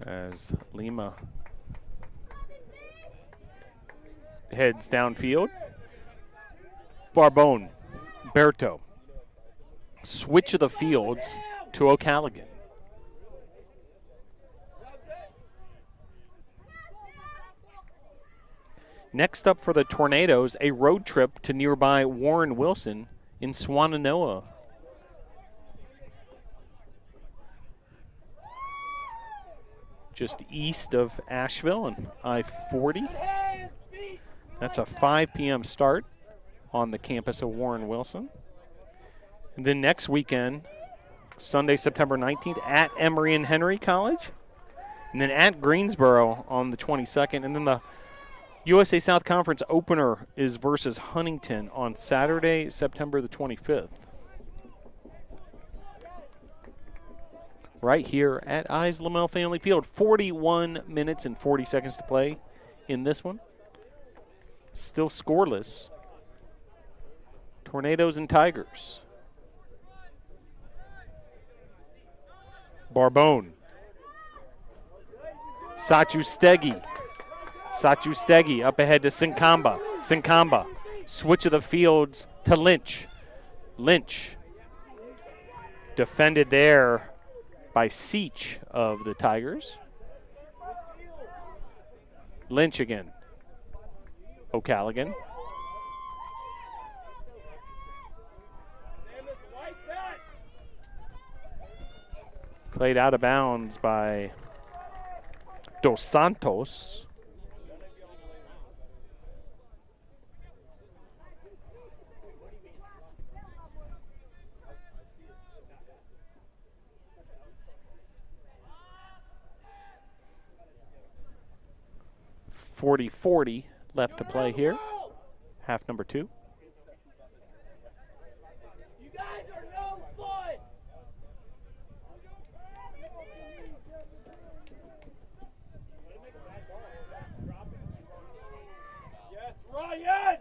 As Lima heads downfield. Barbone, Berto. Switch of the fields to O'Callaghan. Next up for the Tornadoes, a road trip to nearby Warren Wilson in Swannanoa. Just east of Asheville and I-40. That's a 5 p.m. start on the campus of Warren Wilson. And then next weekend, Sunday, September 19th, at Emory and Henry College. And then at Greensboro on the 22nd. And then the USA South Conference opener is versus Huntington on Saturday, September the 25th. Right here at Ives Lamel Family Field. 41 minutes and 40 seconds to play in this one. Still scoreless. Tornadoes and Tigers. Barbone. Sachustegi. Sachustegi up ahead to Sinkamba. Sinkamba. Switch of the fields to Lynch. Lynch. Defended there by Seach of the Tigers. Lynch again. O'Callaghan. Played out of bounds by Dos Santos. .40 left to play here. Half number 2. You guys are no fun. Yes, Ryan.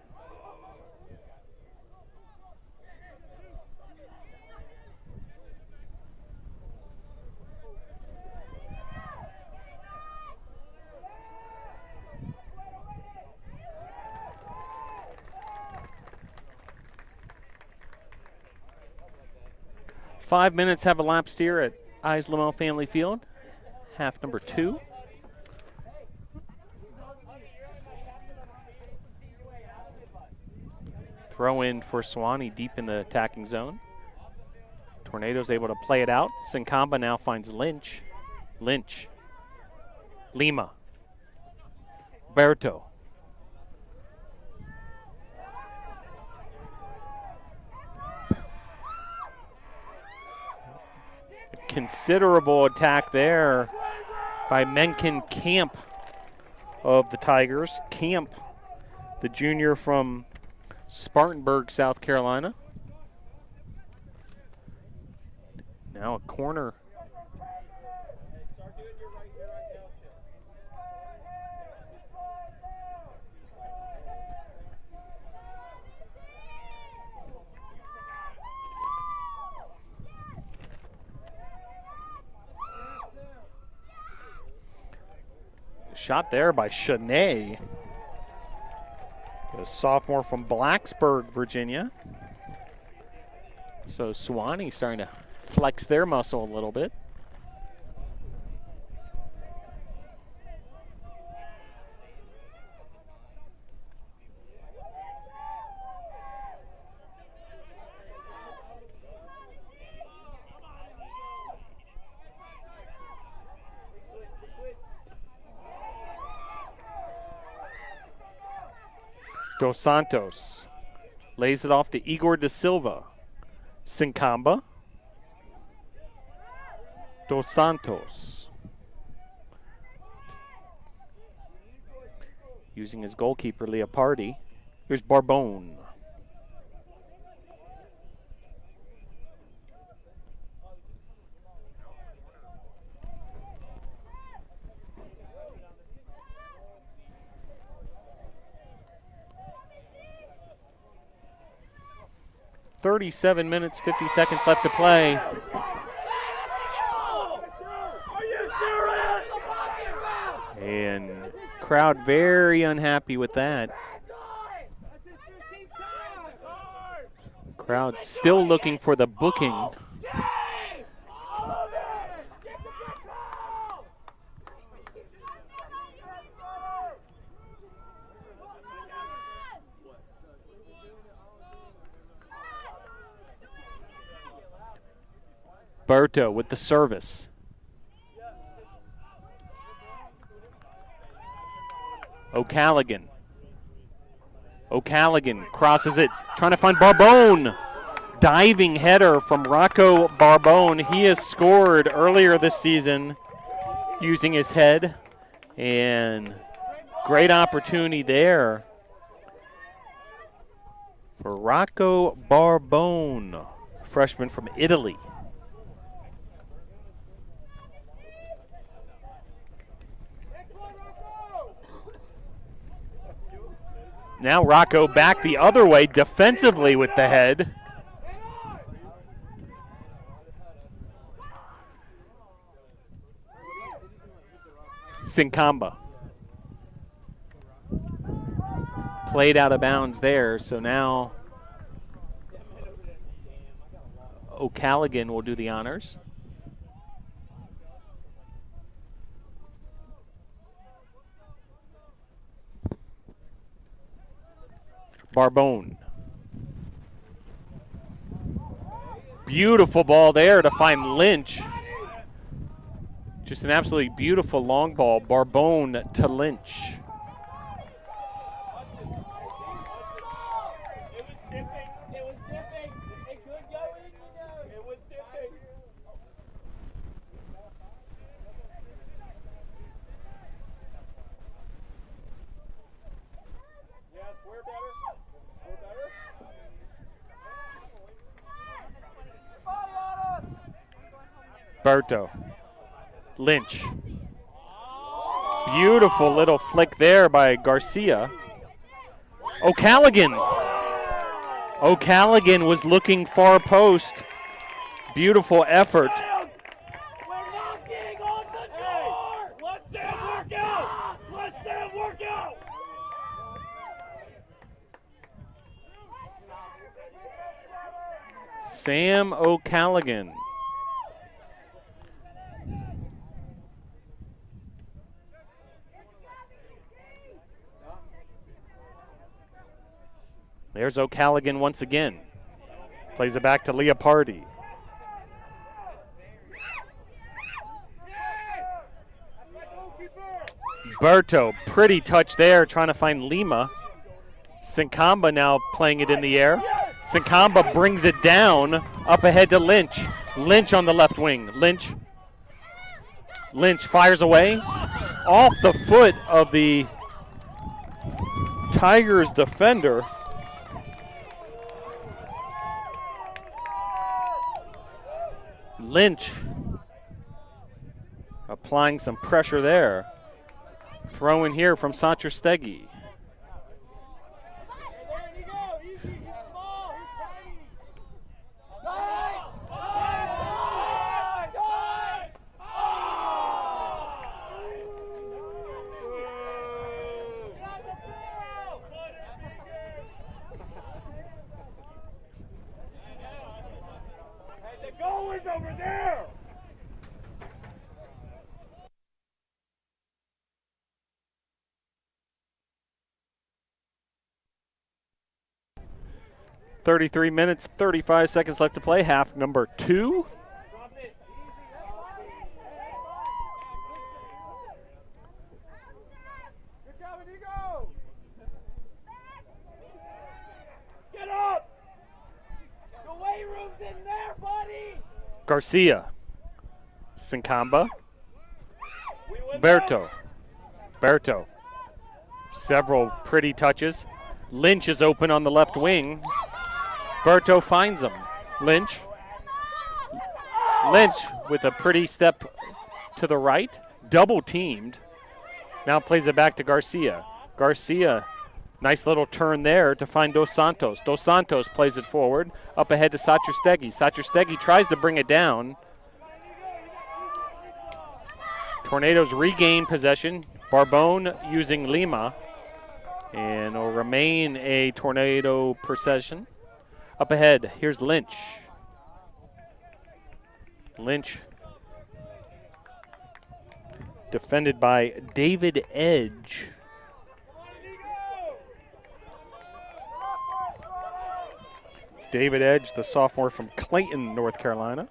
Five minutes have elapsed here at Islamel Family Field. Half number 2. Throw in for Sewanee deep in the attacking zone. Tornadoes able to play it out. Sinkamba now finds Lynch. Lynch. Lima. Berto. Considerable attack there by Mencken Camp of the Tigers. Camp, the junior from Spartanburg, South Carolina. Now a corner. Shot there by Sewanee, a sophomore from Blacksburg, Virginia. So Sewanee starting to flex their muscle a little bit. Dos Santos lays it off to Igor da Silva. Sinkamba. Dos Santos. Using his goalkeeper, Leopardi. Here's Barbone. .37 minutes, 50 seconds left to play. Are you serious? And crowd very unhappy with that. Crowd still looking for the booking. Berto with the service. O'Callaghan. O'Callaghan crosses it, trying to find Barbone. Diving header from Rocco Barbone. He has scored earlier this season using his head. And great opportunity there for Rocco Barbone, freshman from Italy. Now Rocco back the other way defensively with the head. Sinkamba. Played out of bounds there, so now O'Callaghan will do the honors. Barbone. Beautiful ball there to find Lynch. Just an absolutely beautiful long ball. Barbone to Lynch. Berto. Lynch. Beautiful little flick there by Garcia. O'Callaghan. O'Callaghan was looking far post. Beautiful effort. We're knocking on the door! Let Sam work out! Let Sam work out! Sam O'Callaghan. There's O'Callaghan once again. Plays it back to Leopardi. Berto, pretty touch there, trying to find Lima. Sinkamba now playing it in the air. Sinkamba brings it down, up ahead to Lynch. Lynch on the left wing. Lynch fires away. Off the foot of the Tigers defender. Lynch applying some pressure there. Throw in here from Satcher Steggy. Over there! .33 minutes, 35 seconds left to play. Half number 2. Good job, Inigo! Get up! The weight room's in there, buddy! Garcia. Sinkamba. Berto. Several pretty touches. Lynch is open on the left wing. Berto finds him. Lynch with a pretty step to the right. Double teamed. Now plays it back to Garcia. Nice little turn there to find Dos Santos. Dos Santos plays it forward. Up ahead to Satcher Steggy. Satcher Steggy tries to bring it down. Tornadoes regain possession. Barbone using Lima. And will remain a Tornado possession. Up ahead, here's Lynch. Lynch defended by David Edge. David Edge, the sophomore from Clayton, North Carolina.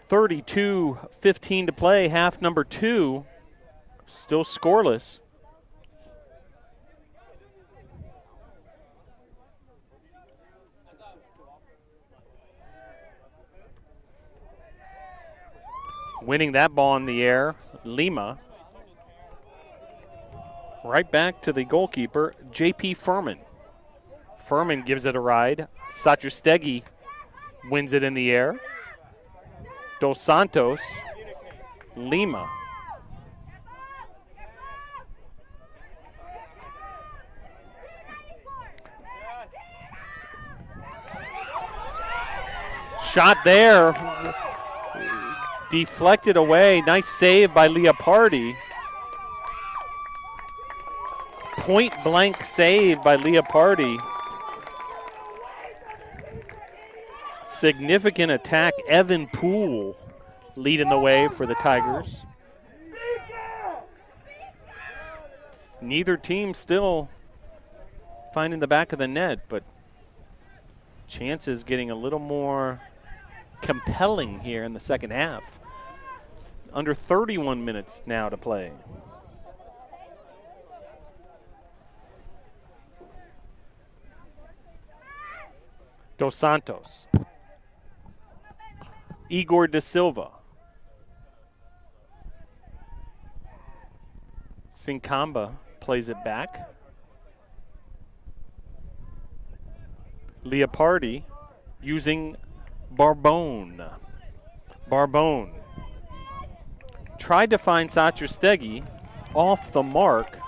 32-15 to play, half number 2. Still scoreless. Winning that ball in the air, Lima. Right back to the goalkeeper, J.P. Furman. Furman gives it a ride. Satcher Steggy wins it in the air. Dos Santos, Lima. Shot there. Deflected away. Nice save by Leopardi. Point blank save by Leopardi. Significant attack. Evan Poole leading the way for the Tigers. Neither team still finding the back of the net, but chances getting a little more compelling here in the second half. Under 31 minutes now to play. Dos Santos. Igor da Silva. Sinkamba plays it back. Leopardi using Barbone. Barbone tried to find Satrastegi, off the mark.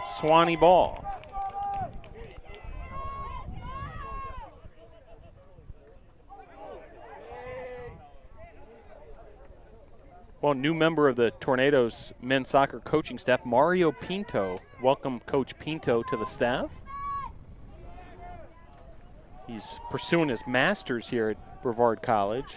Sewanee ball. Well, new member of the Tornadoes men's soccer coaching staff, Mario Pinto. Welcome Coach Pinto to the staff. He's pursuing his master's here at Brevard College.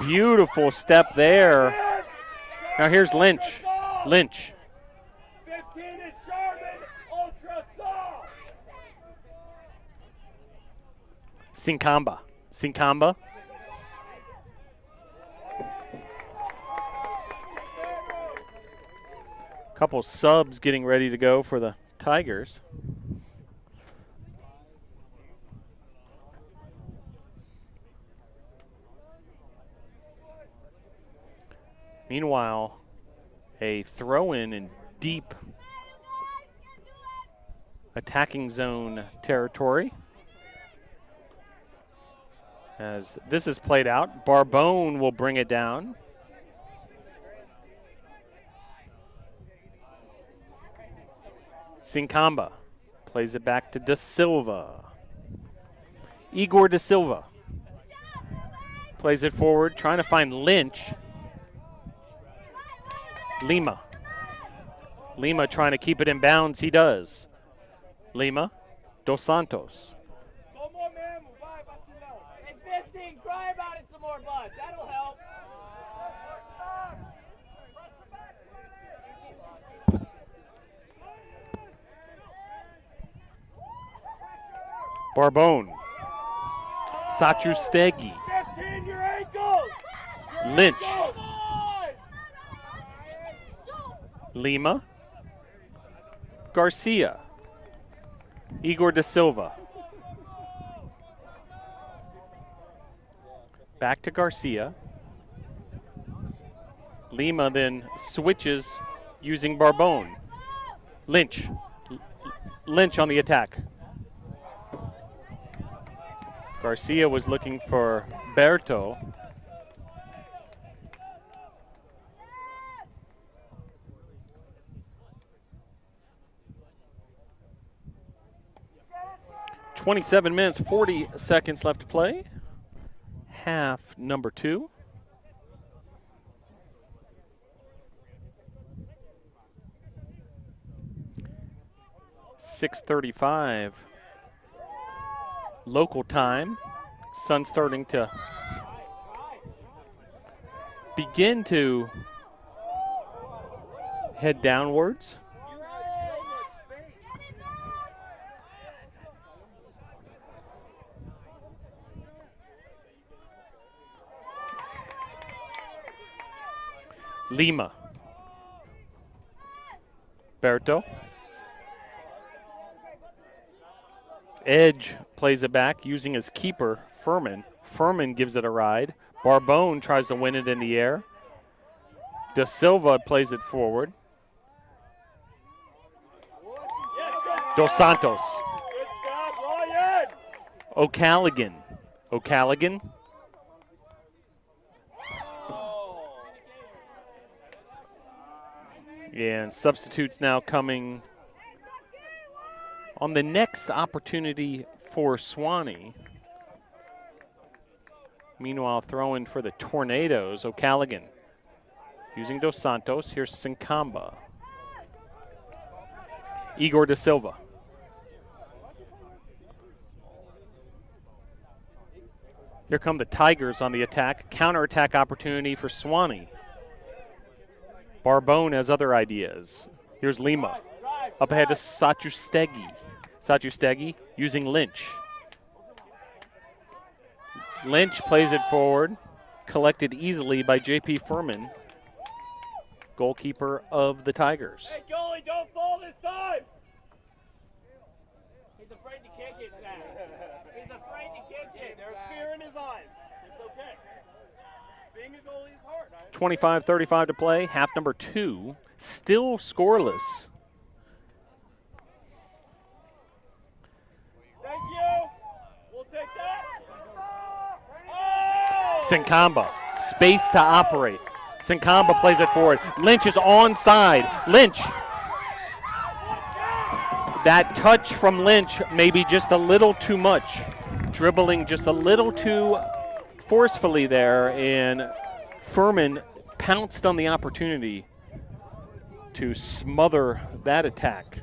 Beautiful step there. Now here's Lynch. Lynch. 15 is Sherman, ultra soft. Sinkamba. Sinkamba. Couple subs getting ready to go for the Tigers. Meanwhile, a throw-in in deep attacking zone territory. As this is played out, Barbone will bring it down. Sinkamba plays it back to Da Silva. Igor Da Silva plays it forward, trying to find Lynch. Lima. Lima trying to keep it in bounds. He does. Lima. Dos Santos. Hey, 15, cry about it some more, bud. That'll help. Barbone. Satrastegi. 15, your ankles. Lynch. Lima. Garcia. Igor Da Silva. Back to Garcia. Lima then switches using Barbone. Lynch. Lynch on the attack. Garcia was looking for Berto. .27 minutes, 40 seconds left to play. Half number 2. .6:35 local time. Sun starting to begin to head downwards. Lima. Berto. Edge plays it back using his keeper, Furman. Furman gives it a ride. Barbone tries to win it in the air. Da Silva plays it forward. Dos Santos. Good job, Ryan. O'Callaghan. And substitutes now coming on the next opportunity for Sewanee. Meanwhile, throwing for the Tornadoes, O'Callaghan using Dos Santos. Here's Sincamba. Igor Da Silva. Here come the Tigers on the attack. Counterattack opportunity for Sewanee. Barbone has other ideas. Here's Lima. Up ahead to Sachustegi. Sachustegi using Lynch. Lynch plays it forward. Collected easily by J.P. Furman, goalkeeper of the Tigers. Hey, goalie, don't fall this time! He's afraid to kick it, Zach. He's afraid to kick it. There's fear in his eyes. It's okay. Being a goalie is hard. 25-35 to play. Half number 2. Still scoreless. Thank you. We'll take that. Sincamba, space to operate. Sincamba plays it forward. Lynch is onside. Lynch. That touch from Lynch may be just a little too much. Dribbling just a little too forcefully there, and Furman pounced on the opportunity to smother that attack.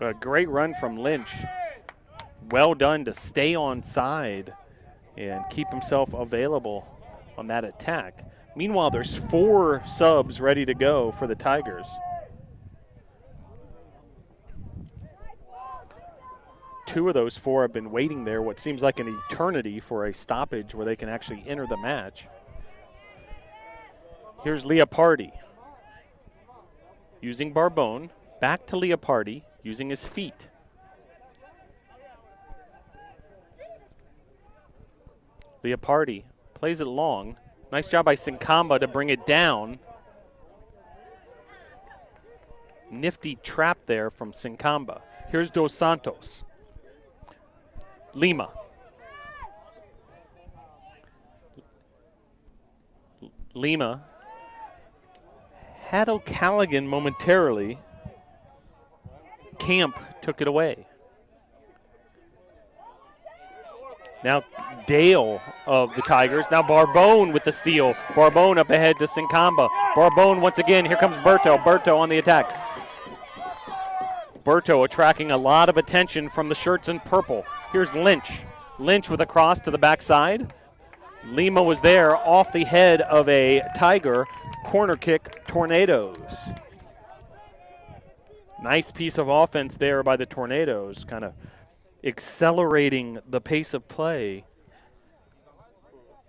A great run from Lynch. Well done to stay on side and keep himself available on that attack. Meanwhile, there's 4 subs ready to go for the Tigers. 2 of those 4 have been waiting there what seems like an eternity for a stoppage where they can actually enter the match. Here's Leopardi using Barbone. Back to Leopardi using his feet. Leopardi plays it long. Nice job by Sincamba to bring it down. Nifty trap there from Sincamba. Here's Dos Santos. Lima. Lima had O'Callaghan momentarily. Camp took it away. Now Dale of the Tigers. Now Barbone with the steal. Barbone up ahead to Sincamba. Barbone once again. Here comes Berto. Berto on the attack. Berto attracting a lot of attention from the shirts in purple. Here's Lynch. Lynch with a cross to the backside. Lima was there off the head of a Tiger. Corner kick, Tornadoes. Nice piece of offense there by the Tornadoes, kind of accelerating the pace of play,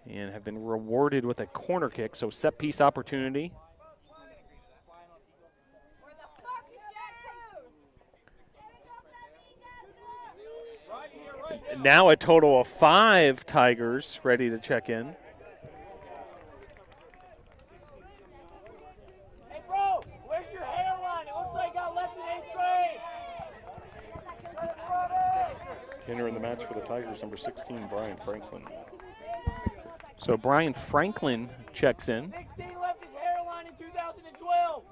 and have been rewarded with a corner kick. So set piece opportunity. Now a total of 5 Tigers ready to check in. Hey, bro, where's your hairline? It looks like you got left in 8th grade. Entering the match for the Tigers, number 16, Brian Franklin. So Brian Franklin checks in. 16 left his hairline in 2012.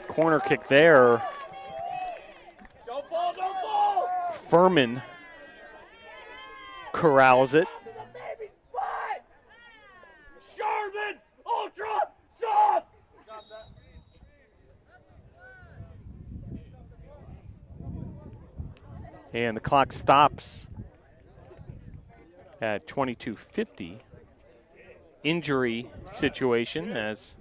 Corner kick there. Don't fall, don't fall. Furman corrals it. Baby spot. Sherman, ultra soft. And the clock stops at 22:50. Injury situation as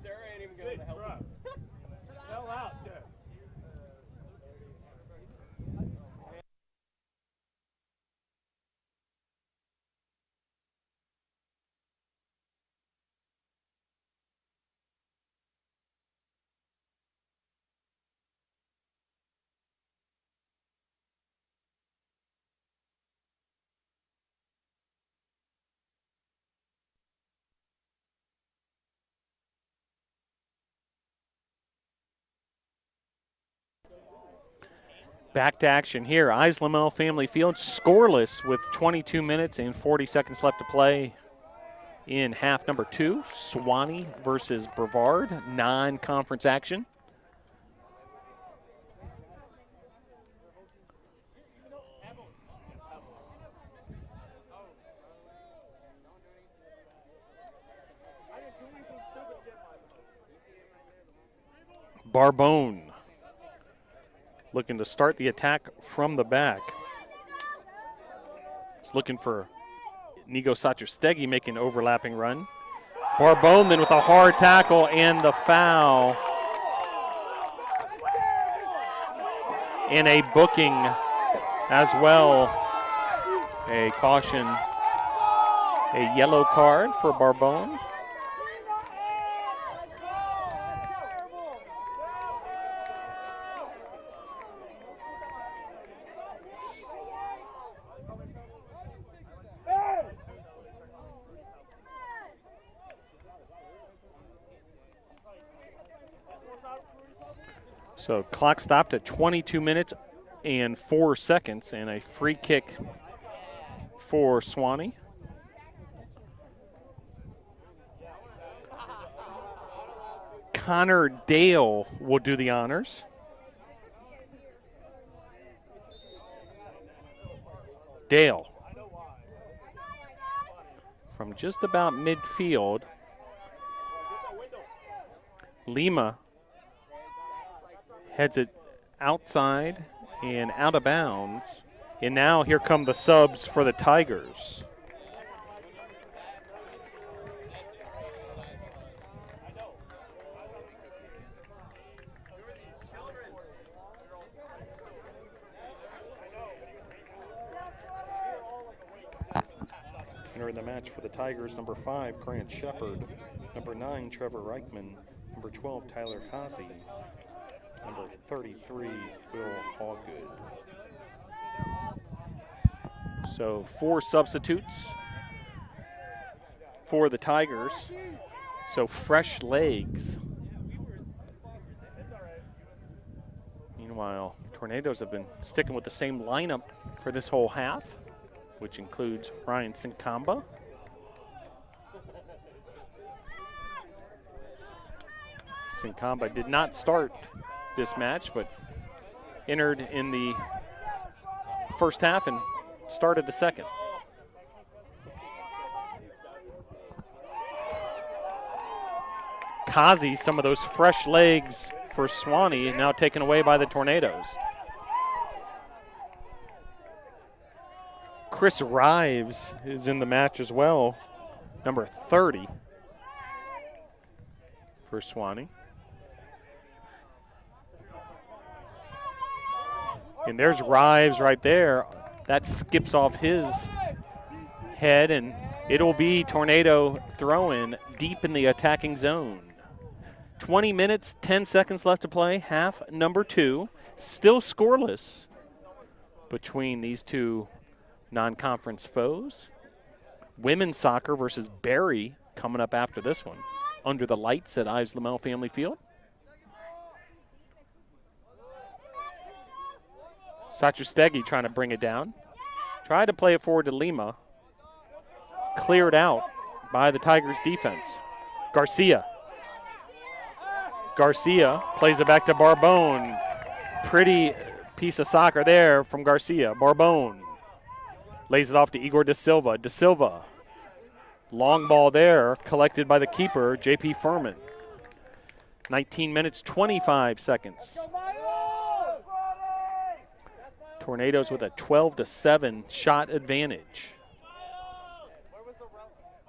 Back to action here. Islamel Family Field scoreless with 22 minutes and 40 seconds left to play in half number 2. Sewanee versus Brevard, non-conference action. Barbone looking to start the attack from the back. He's looking for Nigo Sacher-Stegi making an overlapping run. Barbone then with a hard tackle and the foul. And a booking as well. A caution, a yellow card for Barbone. So clock stopped at 22 minutes and 4 seconds, and a free kick for Sewanee. Connor Dale will do the honors. Dale from just about midfield. Lima heads it outside and out of bounds. And now here come the subs for the Tigers. Entering the match for the Tigers, number 5, Grant Shepard. Number 9, Trevor Reichman. Number 12, Tyler Kazi. Number 33, Will Hallgood. So 4 substitutes for the Tigers. So fresh legs. Meanwhile, Tornadoes have been sticking with the same lineup for this whole half, which includes Ryan Sinkamba. Sinkamba did not start this match, but entered in the first half and started the second. Kazi, some of those fresh legs for Sewanee, now taken away by the Tornadoes. Chris Rives is in the match as well, number 30 for Sewanee. And there's Rives right there. That skips off his head, and it'll be Tornado throw-in deep in the attacking zone. 20 minutes, 10 seconds left to play, half number 2. Still scoreless between these two non-conference foes. Women's soccer versus Barry coming up after this one. Under the lights at Ives Lamel Family Field. Sacher-Stegi trying to bring it down. Tried to play it forward to Lima. Cleared out by the Tigers defense. Garcia plays it back to Barbone. Pretty piece of soccer there from Garcia. Barbone lays it off to Igor Da Silva. Da Silva, long ball there, collected by the keeper, J.P. Furman. 19 minutes, 25 seconds. Tornadoes with a 12-7 shot advantage.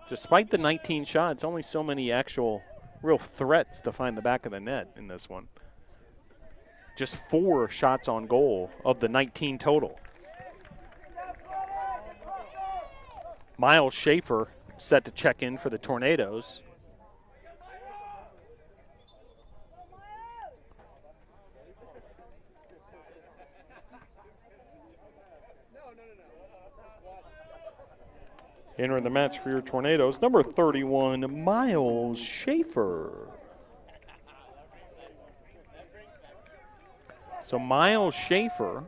Despite the 19 shots, only so many actual real threats to find the back of the net in this one. Just 4 shots on goal of the 19 total. Miles Schaefer set to check in for the Tornadoes. Entering the match for your Tornadoes, number 31, Miles Schaefer. So Miles Schaefer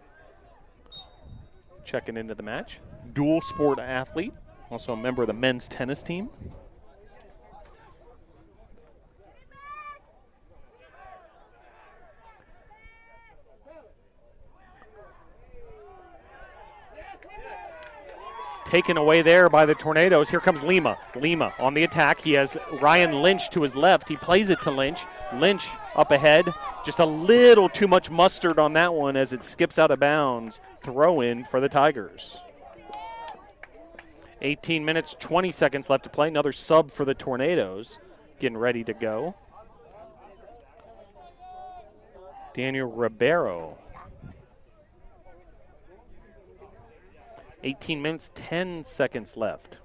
checking into the match. Dual sport athlete, also a member of the men's tennis team. Taken away there by the Tornadoes. Here comes Lima. Lima on the attack. He has Ryan Lynch to his left. He plays it to Lynch. Lynch up ahead. Just a little too much mustard on that one as it skips out of bounds. Throw in for the Tigers. 18 minutes, 20 seconds left to play. Another sub for the Tornadoes. Getting ready to go. Daniel Ribeiro. 18 minutes, 10 seconds left.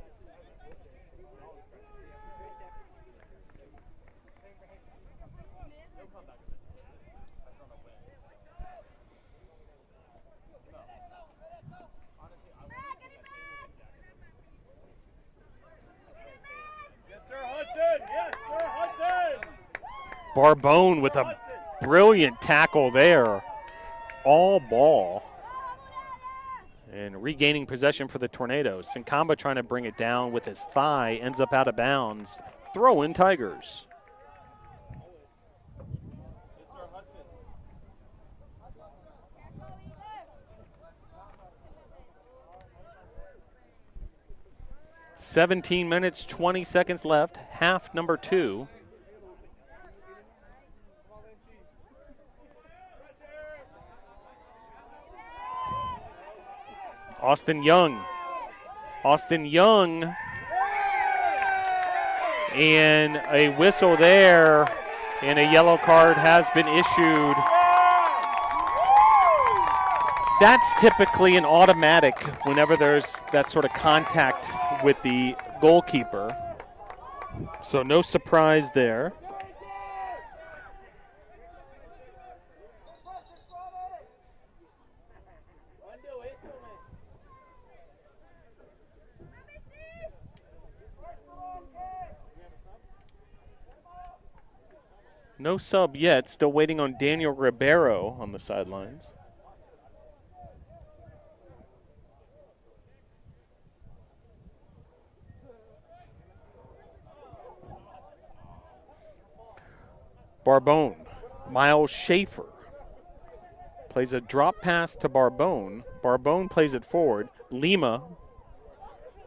Barbone with a brilliant tackle there. All ball. And regaining possession for the Tornadoes. Sinkamba trying to bring it down with his thigh. Ends up out of bounds. Throw in Tigers. (17 minutes, 20 seconds left. Half number 2. Austin Young. And a whistle there, and a yellow card has been issued. That's typically an automatic whenever there's that sort of contact with the goalkeeper. So no surprise there. No sub yet, still waiting on Daniel Ribeiro on the sidelines. Barbone, Miles Schaefer plays a drop pass to Barbone. Barbone plays it forward. Lima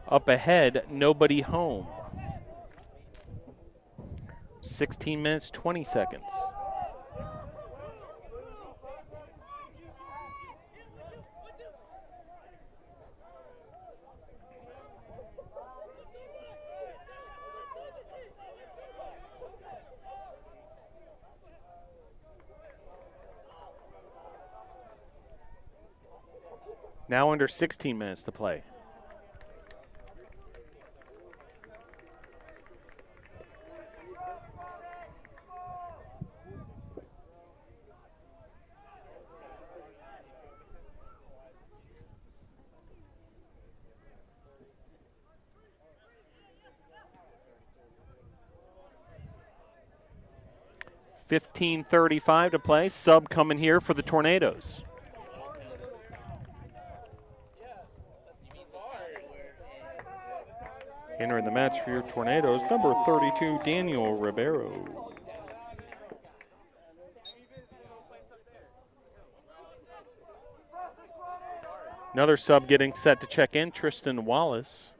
up ahead, nobody home. 16 minutes, 20 seconds. Now under 16 minutes to play. .35 to play. Sub coming here for the Tornadoes. Entering the match for your Tornadoes, number 32, Daniel Ribeiro. Another sub getting set to check in, Tristan Wallace.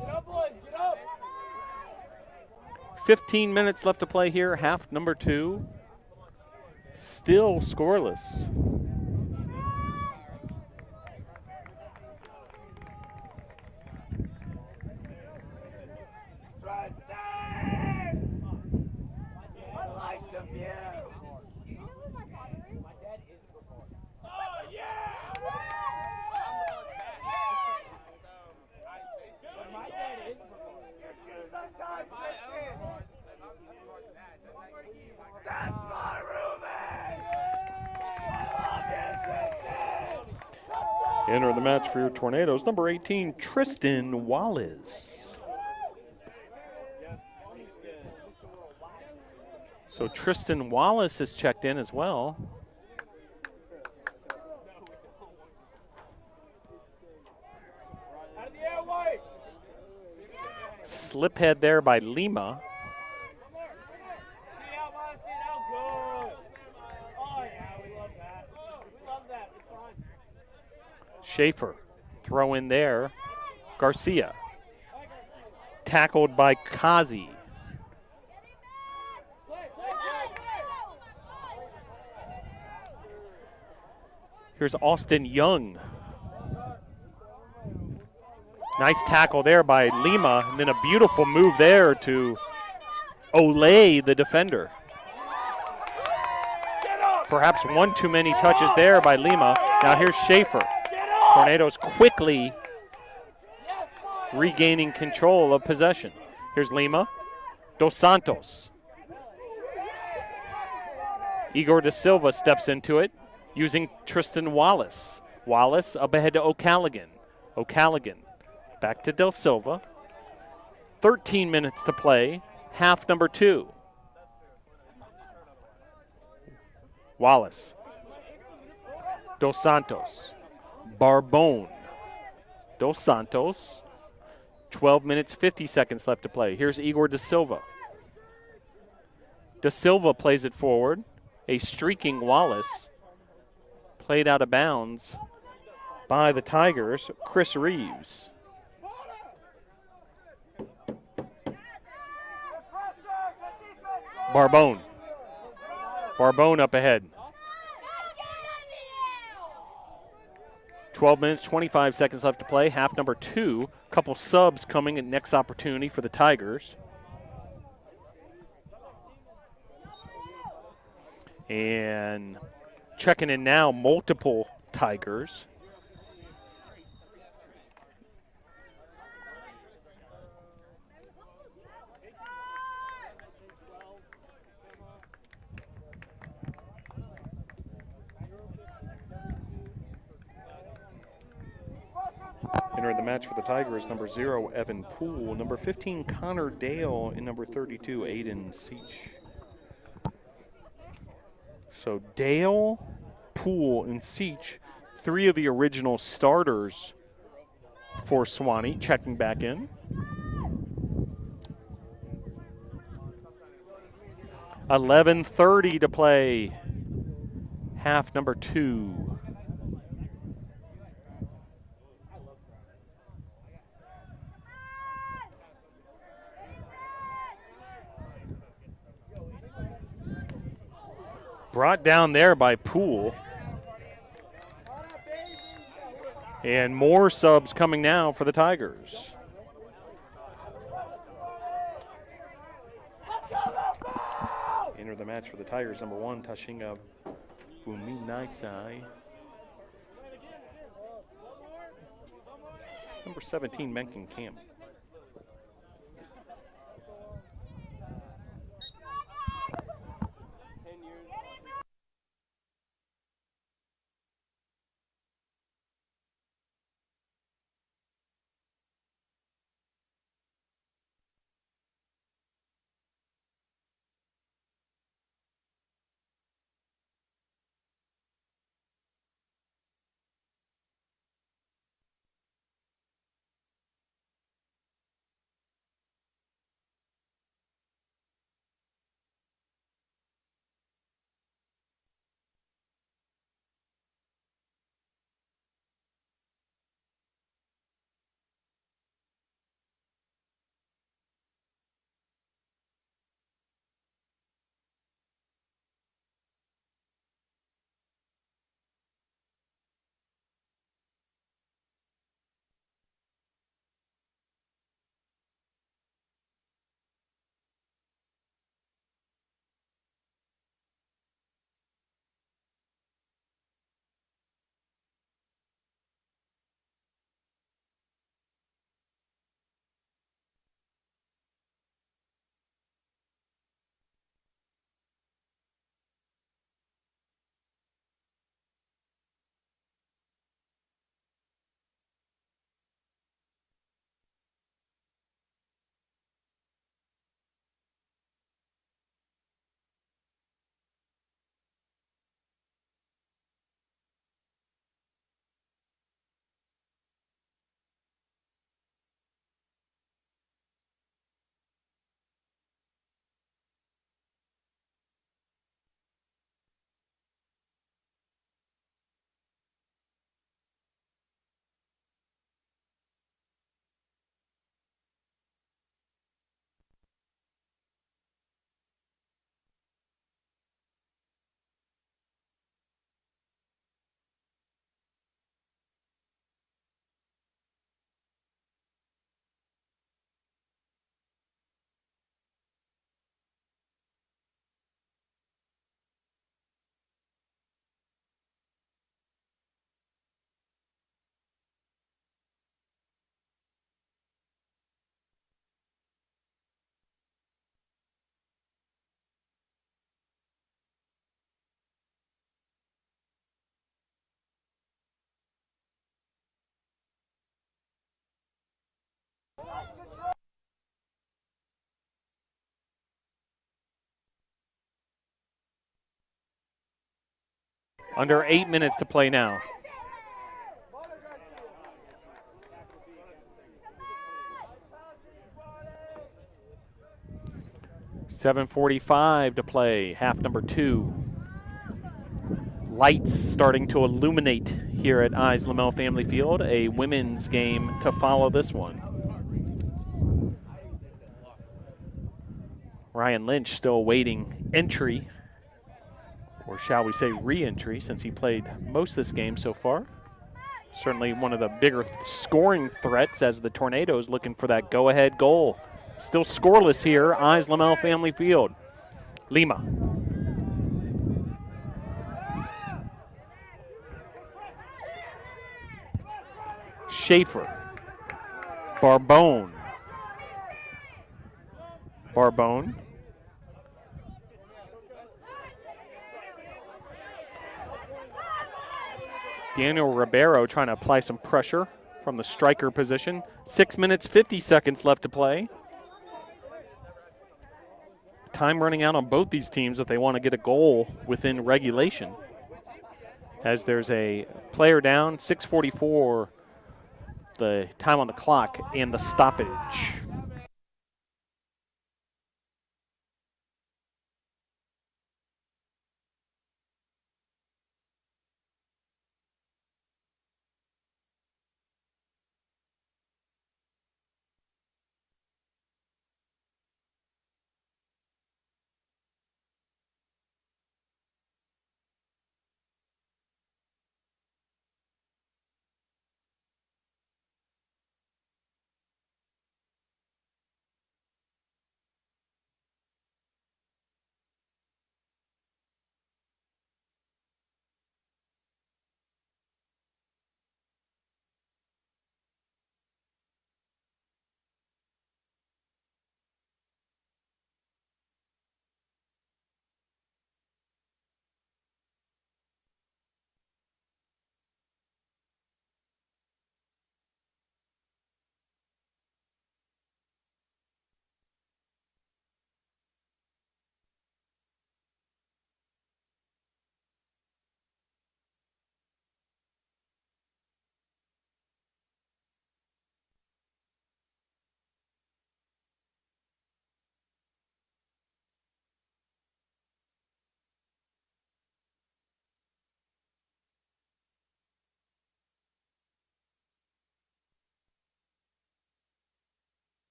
Get up, boys, get up. 15 minutes left to play here, half number 2. Still scoreless. Enter the match for your Tornadoes, number 18, Tristan Wallace. So Tristan Wallace has checked in as well. Slip head there by Lima. See out, Mom, see out. Good. Oh, yeah, we love that. We love that. It's fine. Schaefer, throw in there. Garcia, tackled by Kazi. Here's Austin Young. Nice tackle there by Lima, and then a beautiful move there to Olay, the defender. Perhaps one too many touches there by Lima. Now here's Schaefer. Tornadoes quickly regaining control of possession. Here's Lima. Dos Santos. Igor da Silva steps into it using Tristan Wallace. Wallace up ahead to O'Callaghan. O'Callaghan back to Del Silva. 13 minutes to play, half number 2. Wallace. Dos Santos. Barbone. Dos Santos. 12 minutes, 50 seconds left to play. Here's Igor da Silva. Da Silva plays it forward. A streaking Wallace. Played out of bounds by the Tigers, Chris Reeves. Barbone. Barbone up ahead. 12 minutes, 25 seconds left to play. Half number 2. Couple subs coming at next opportunity for the Tigers. And checking in now, multiple Tigers. Entering the match for the Tigers, number 0, Evan Poole, number 15, Connor Dale, and number 32, Aiden Seach. So Dale, Poole, and Seach, 3 of the original starters for Sewanee, checking back in. $11:30 to play, half number 2. Brought down there by Poole. And more subs coming now for the Tigers. Enter the match for the Tigers, number 1, Tashinga Fuminaisai. Number 17, Mencken Camp. Under 8 minutes to play now. $7:45 to play, half number 2. Lights starting to illuminate here at Eyes Lamel Family Field. A women's game to follow this one. Ryan Lynch still awaiting entry, or shall we say re-entry, since he played most of this game so far. Certainly one of the bigger scoring threats as the Tornadoes looking for that go-ahead goal. Still scoreless here, Eyes Lamel Family Field. Lima. Schaefer. Barbone. Barbone. Daniel Ribeiro trying to apply some pressure from the striker position. 6 minutes, 50 seconds left to play. Time running out on both these teams if they want to get a goal within regulation. As there's a player down, 6:44, the time on the clock and the stoppage.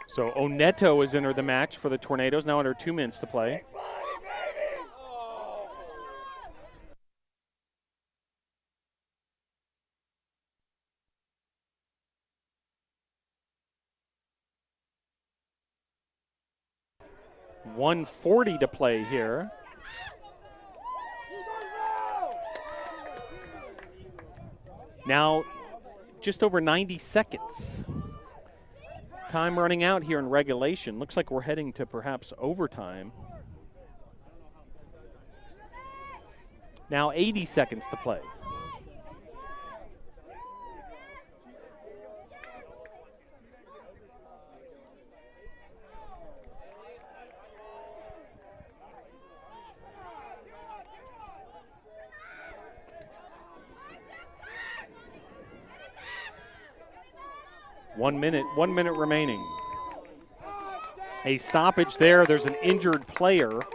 So Oneto has entered the match for the Tornadoes, now under 2 minutes to play. .140 to play here. Now, just over 90 seconds. Time running out here in regulation. Looks like we're heading to perhaps overtime. Now 80 seconds to play. One minute remaining. A stoppage there. There's an injured player. That's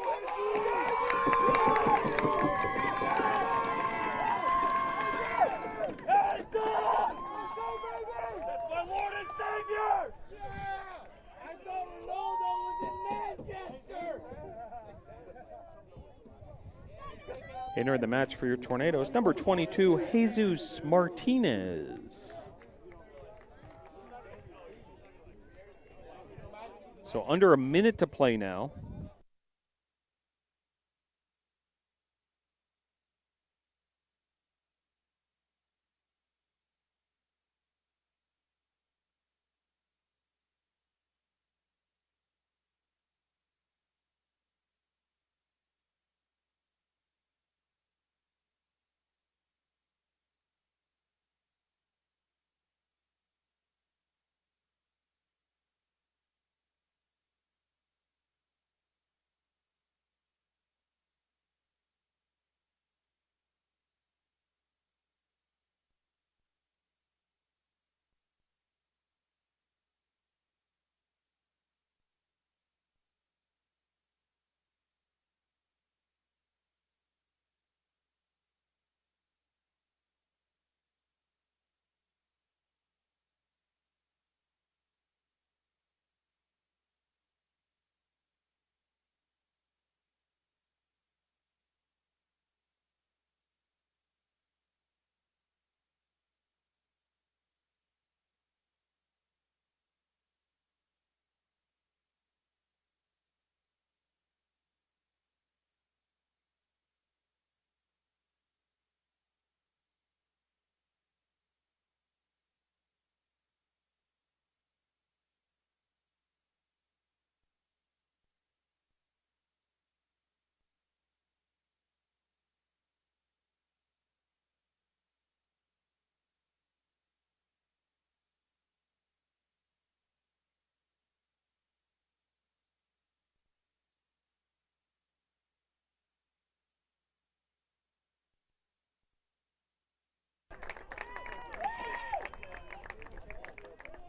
my Lord and Savior! I thought Ronaldo was in Manchester! Entering the match for your Tornadoes, number 22, Jesus Martinez. So under a minute to play now.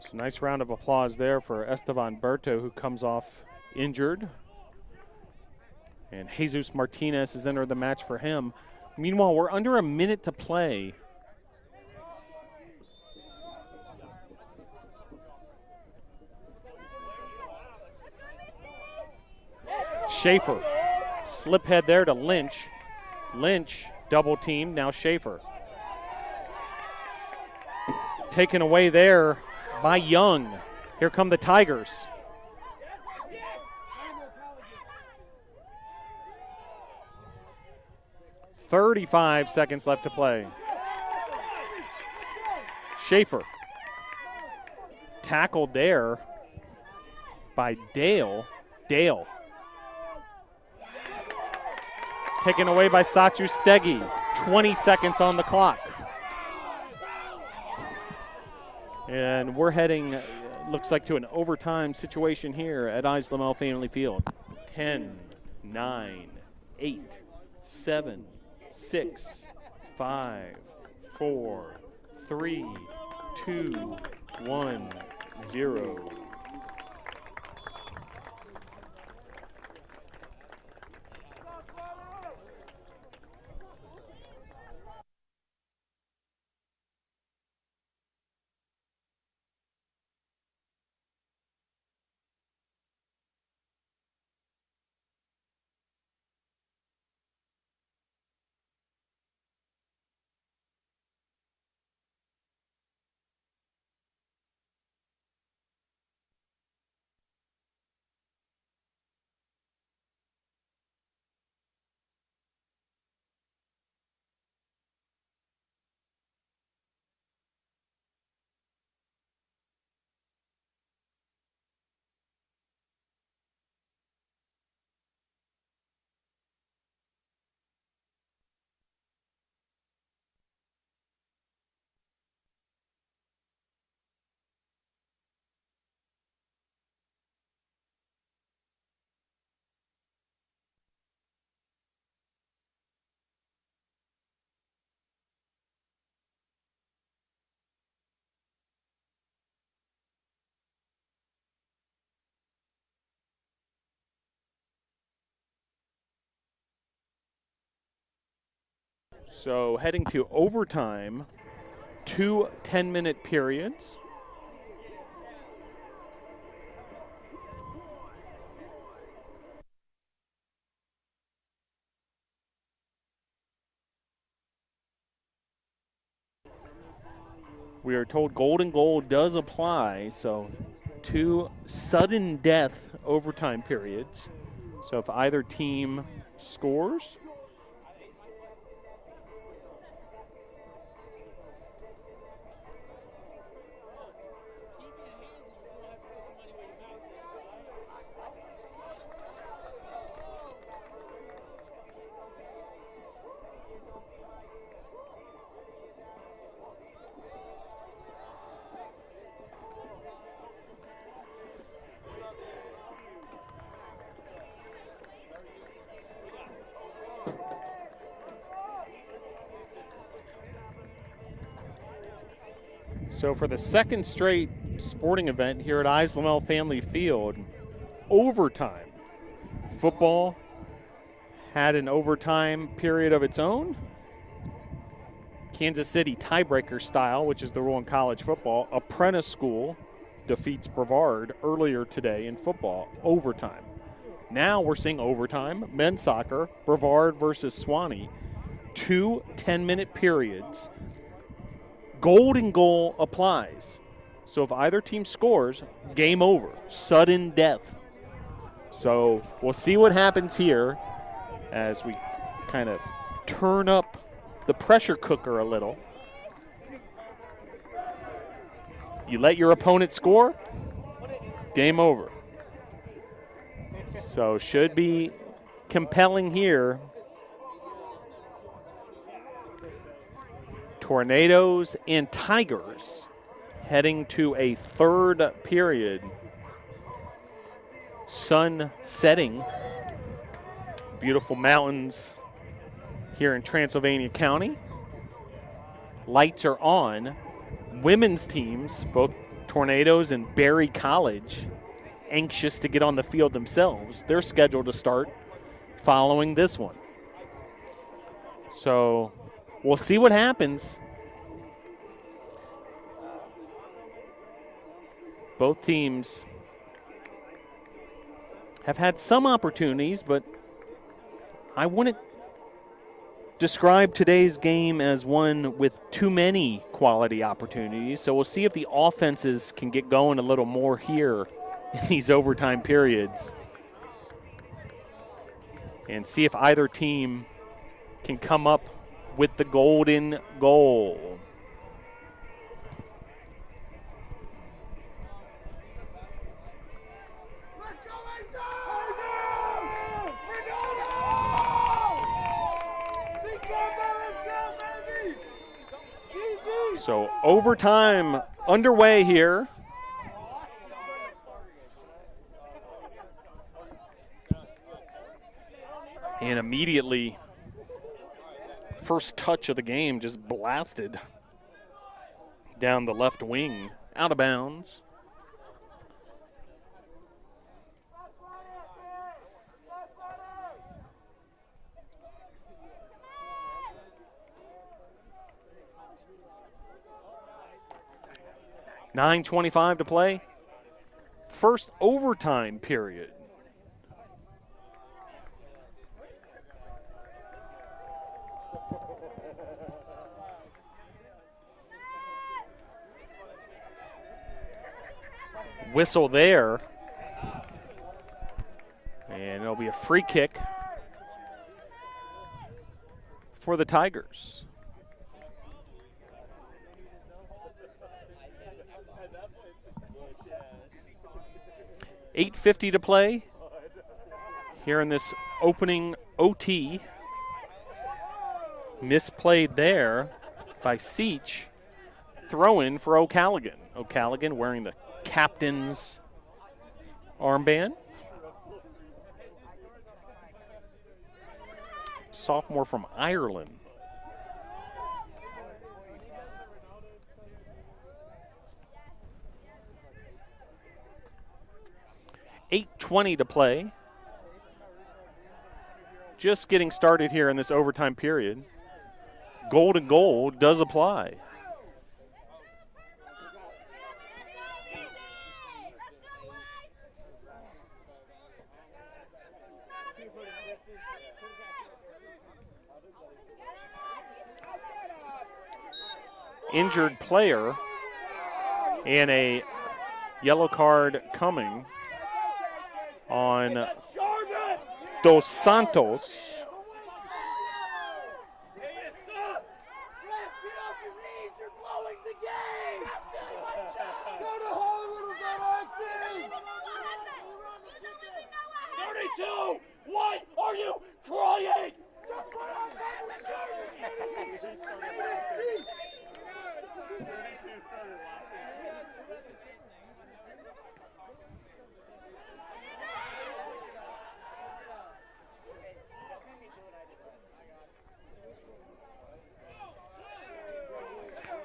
So nice round of applause there for Estevan Berto, who comes off injured. And Jesus Martinez has entered the match for him. Meanwhile, we're under a minute to play. Schaefer, slip head there to Lynch. Lynch double teamed, now Schaefer. Taken away there by Young. Here come the Tigers. .35 seconds left to play. Schaefer. Tackled there by Dale. Dale. Taken away by Sachu Stegi. 20 seconds on the clock. And we're heading, looks like, to an overtime situation here at Islamel Family Field. 10, 9, 8, 7, 6, 5, 4, 3, 2, 1, 0. So heading to overtime, 2 10-minute periods. We are told golden goal does apply, so 2 sudden death overtime periods. So if either team scores, so for the second straight sporting event here at Islamel Family Field, overtime. Football had an overtime period of its own. Kansas City tiebreaker style, which is the rule in college football. Apprentice School defeats Brevard earlier today in football, overtime. Now we're seeing overtime, men's soccer, Brevard versus Sewanee. 2 10-minute periods. Golden goal applies. So if either team scores, game over, sudden death. So we'll see what happens here as we kind of turn up the pressure cooker a little. You let your opponent score, game over. So should be compelling here. Tornadoes and Tigers heading to a third period. Sun setting. Beautiful mountains here in Transylvania County. Lights are on. Women's teams, both Tornadoes and Berry College, anxious to get on the field themselves. They're scheduled to start following this one. So we'll see what happens. Both teams have had some opportunities, but I wouldn't describe today's game as one with too many quality opportunities. So we'll see if the offenses can get going a little more here in these overtime periods and see if either team can come up with the golden goal. So overtime underway here. And immediately, first touch of the game just blasted down the left wing, out of bounds. .9:25 to play. First overtime period. Whistle there. And it'll be a free kick for the Tigers. .850 to play here in this opening OT. Misplayed there by Seach. Throw in for O'Callaghan. O'Callaghan wearing the captain's armband. Sophomore from Ireland. .820 to play. Just getting started here in this overtime period. golden goal does apply. Injured player and a yellow card coming on Dos Santos. Why are you crying?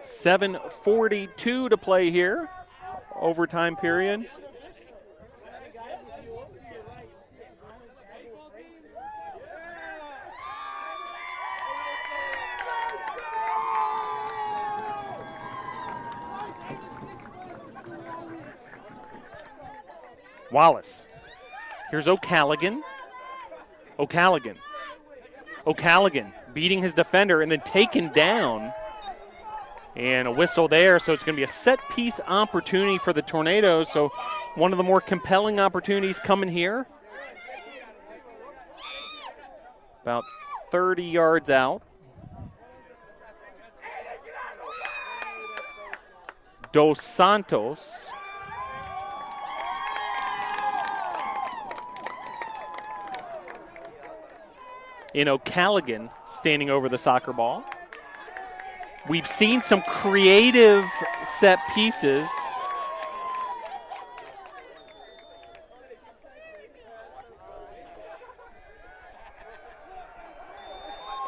.7:42 to play here. Overtime period. Wallace. Here's O'Callaghan. O'Callaghan beating his defender and then taken down. And a whistle there, so it's going to be a set-piece opportunity for the Tornadoes. So one of the more compelling opportunities coming here. About 30 yards out. Dos Santos. And O'Callaghan standing over the soccer ball. We've seen some creative set pieces.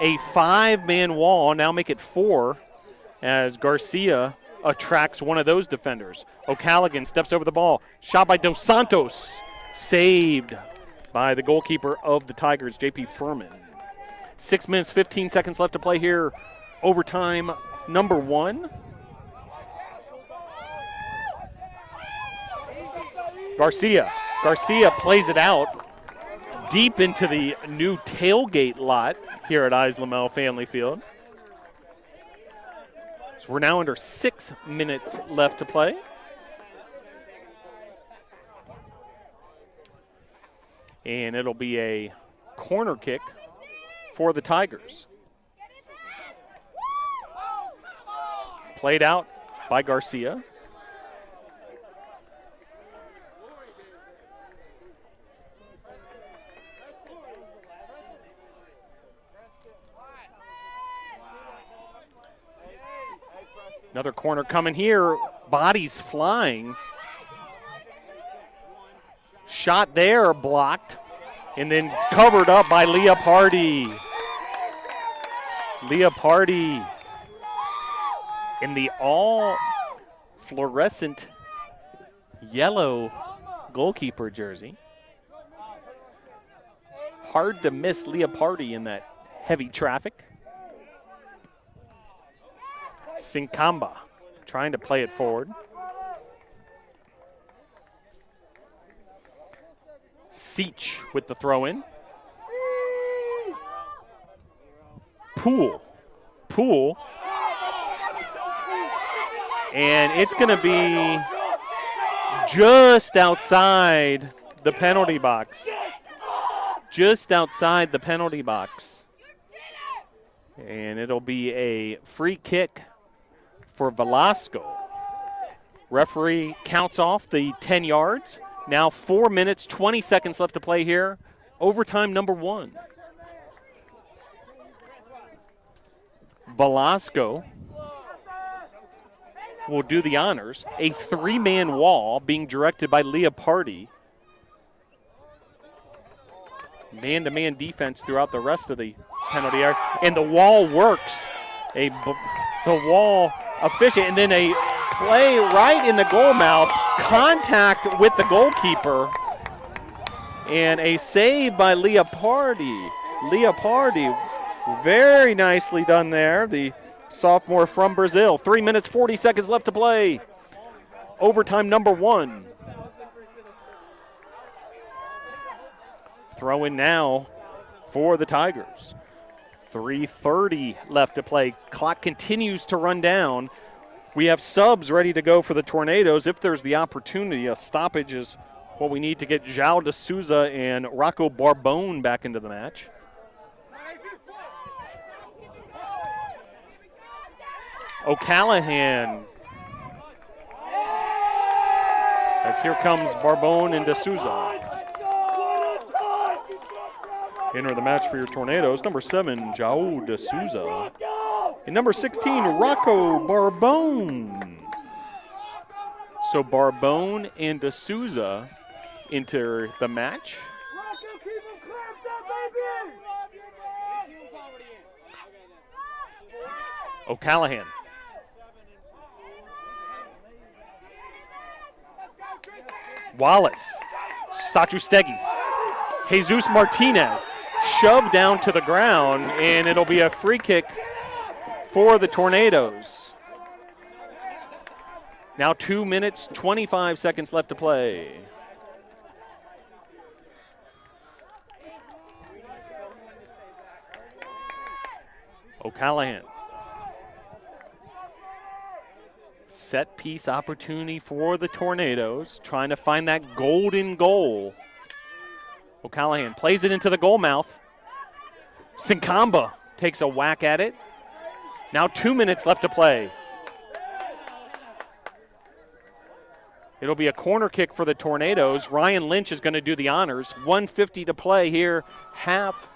A 5-man wall, now make it 4, as Garcia attracts one of those defenders. O'Callaghan steps over the ball. Shot by Dos Santos. Saved by the goalkeeper of the Tigers, J.P. Furman. 6 minutes, 15 seconds left to play here. Overtime number 1. Garcia plays it out deep into the new tailgate lot here at Islamel Family Field. So we're now under 6 minutes left to play. And it'll be a corner kick for the Tigers. Played out by Garcia. Another corner coming here. Bodies flying. Shot there, blocked, and then covered up by Leopardi. Leopardi in the all fluorescent yellow goalkeeper jersey. Hard to miss Leopardi in that heavy traffic. Sinkamba trying to play it forward. Seach with the throw in. Poole. And it's going to be just outside the penalty box. Just outside the penalty box. And it'll be a free kick for Velasco. Referee counts off the 10 yards. Now 4 minutes, 20 seconds left to play here. Overtime number 1. Velasco will do the honors. A 3-man wall being directed by Leopardi. Man-to-man defense throughout the rest of the penalty area. And the wall works. The wall efficient. And then a play right in the goal mouth. Contact with the goalkeeper. And a save by Leopardi. Leopardi Very nicely done there. The sophomore from Brazil. 3 minutes, 40 seconds left to play. Overtime number 1. Throw in now for the Tigers. 3:30 left to play. Clock continues to run down. We have subs ready to go for the Tornadoes if there's the opportunity. A stoppage is what we need to get João de Souza and Rocco Barbone back into the match. O'Callahan. As here comes Barbone and de Souza. Enter the match for your Tornadoes. Number 7, João de Souza. And number 16, Rocco Barbone. So Barbone and de Souza enter the match. O'Callahan. Wallace. Sachustegi. Jesus Martinez shoved down to the ground, and it'll be a free kick for the Tornadoes. Now 2 minutes, 25 seconds left to play. O'Callahan. Set piece opportunity for the Tornadoes, trying to find that golden goal. O'Callahan plays it into the goal mouth. Sinkamba takes a whack at it. Now 2 minutes left to play. It'll be a corner kick for the Tornadoes. Ryan Lynch is going to do the honors. 1:50 to play here, half.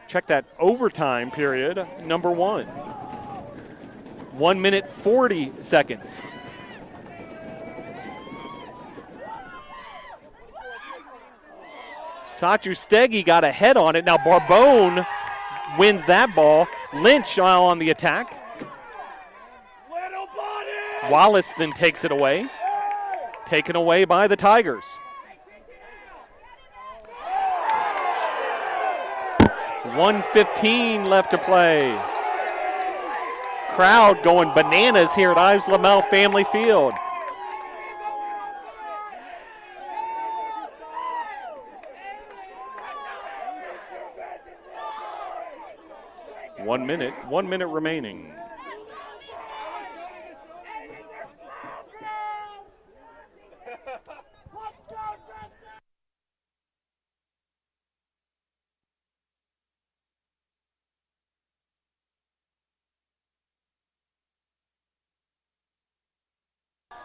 Check that overtime period, number 1. 1 minute, 40 seconds. Sachustegi got a head on it. Now Barbone wins that ball. Lynch on the attack. Wallace then takes it away. Taken away by the Tigers. 1:15 left to play. Crowd going bananas here at Ives Lamel Family Field. One minute remaining.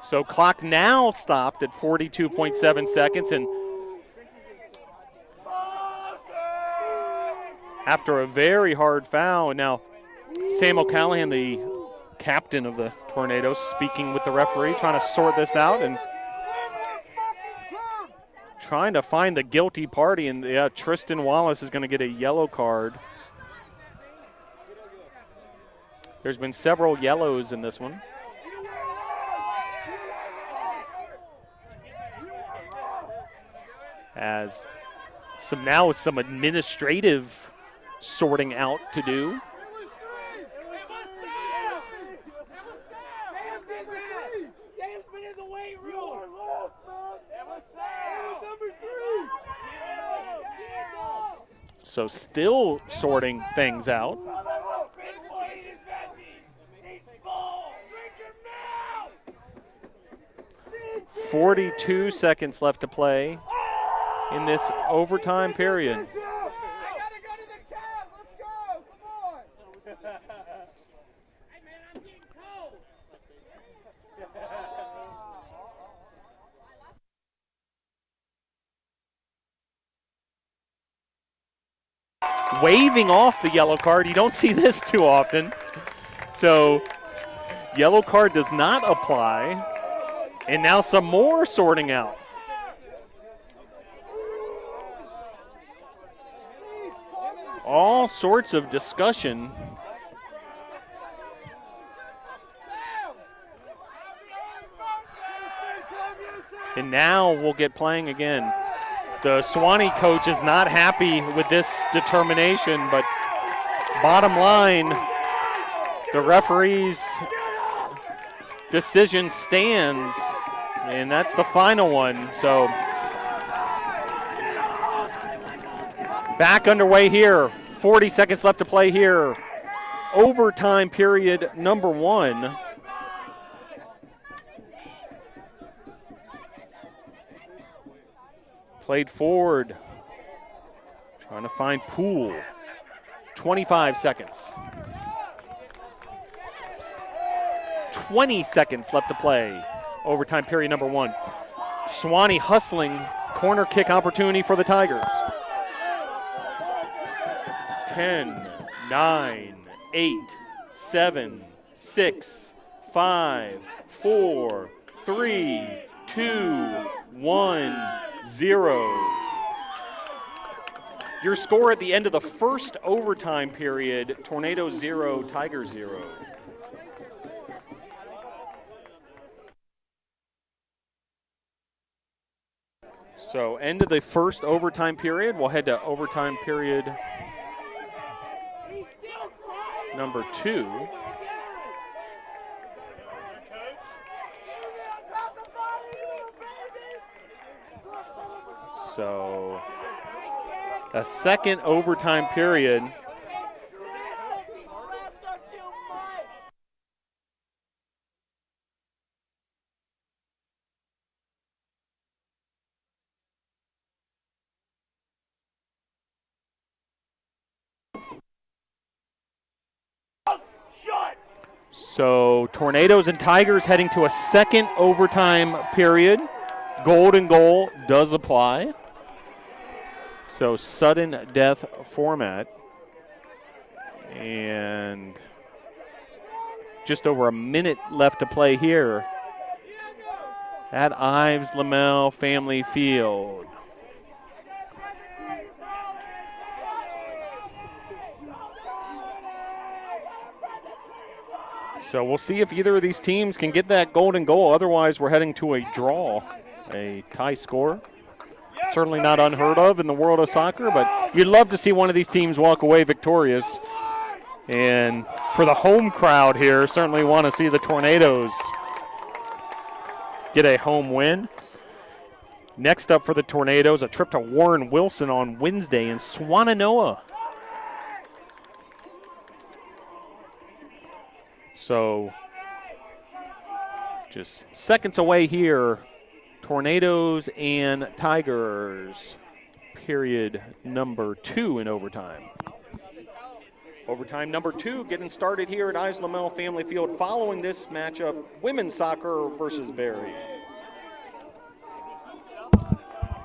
So clock now stopped at 42.7 seconds, and after a very hard foul, and now Sam O'Callahan, the captain of the Tornadoes, speaking with the referee, trying to sort this out and trying to find the guilty party, and Tristan Wallace is going to get a yellow card. There's been several yellows in this one. As now it's some administrative sorting out to do. So still sorting things out. 42 seconds left to play in this overtime period. I gotta go to the cab. Let's go. Come on. Hey, man, I'm getting cold. Waving off the yellow card. You don't see this too often. So yellow card does not apply. And now some more sorting out. All sorts of discussion. And now we'll get playing again. The Sewanee coach is not happy with this determination, but bottom line, the referee's decision stands, and that's the final one. So back underway here. 40 seconds left to play here. Overtime period number 1. Played forward. Trying to find Poole. 25 seconds. 20 seconds left to play. Overtime period number 1. Sewanee hustling. Corner kick opportunity for the Tigers. 10, 9, 8, 7, 6, 5, 4, 3, 2, 1, 0. Your score at the end of the first overtime period, Tornadoes 0, Tigers 0. So end of the first overtime period. We'll head to overtime period number 2. So a second overtime period. So Tornadoes and Tigers heading to a second overtime period. Golden goal does apply. So sudden death format. And just over a minute left to play here at Ives Lamel Family Field. So we'll see if either of these teams can get that golden goal. Otherwise, we're heading to a draw, a tie score. Certainly not unheard of in the world of soccer, but you'd love to see one of these teams walk away victorious. And for the home crowd here, certainly want to see the Tornadoes get a home win. Next up for the Tornadoes, a trip to Warren Wilson on Wednesday in Sewanee. So just seconds away here, Tornadoes and Tigers, period number 2 in overtime. Overtime number 2 getting started here at Ives Lamel Family Field following this matchup, women's soccer versus Berry.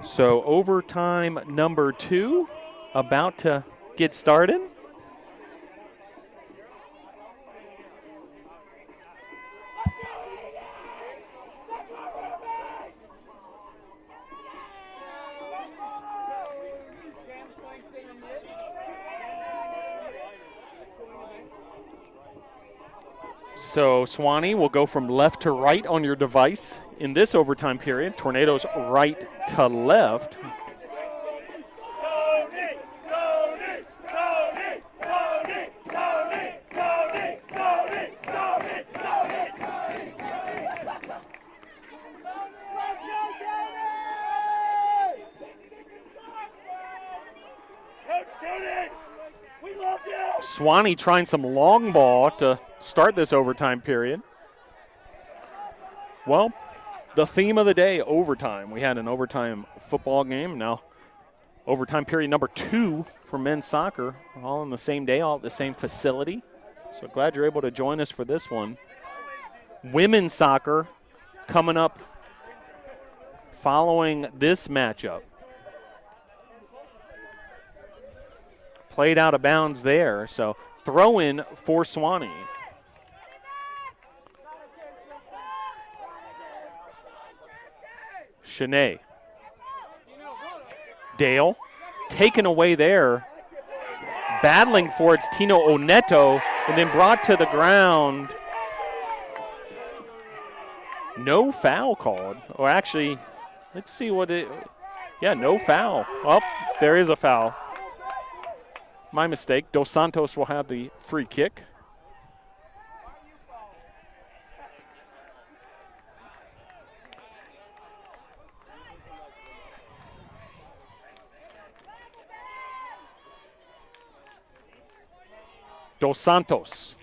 So overtime number 2 about to get started. So Sewanee will go from left to right on your device in this overtime period. Tornadoes right to left. Sewanee trying some long ball to start this overtime period. Well, the theme of the day, overtime. We had an overtime football game. Now, overtime period number 2 for men's soccer, all on the same day, all at the same facility. So glad you're able to join us for this one. Women's soccer coming up following this matchup. Played out of bounds there, so throw in for Sewanee. Shanae. Dale taken away there. Battling for it's Tino Oneto, and then brought to the ground. No foul called. Or actually, let's see what it. Yeah, no foul. Oh, there is a foul. My mistake. Dos Santos will have the free kick. Dos Santos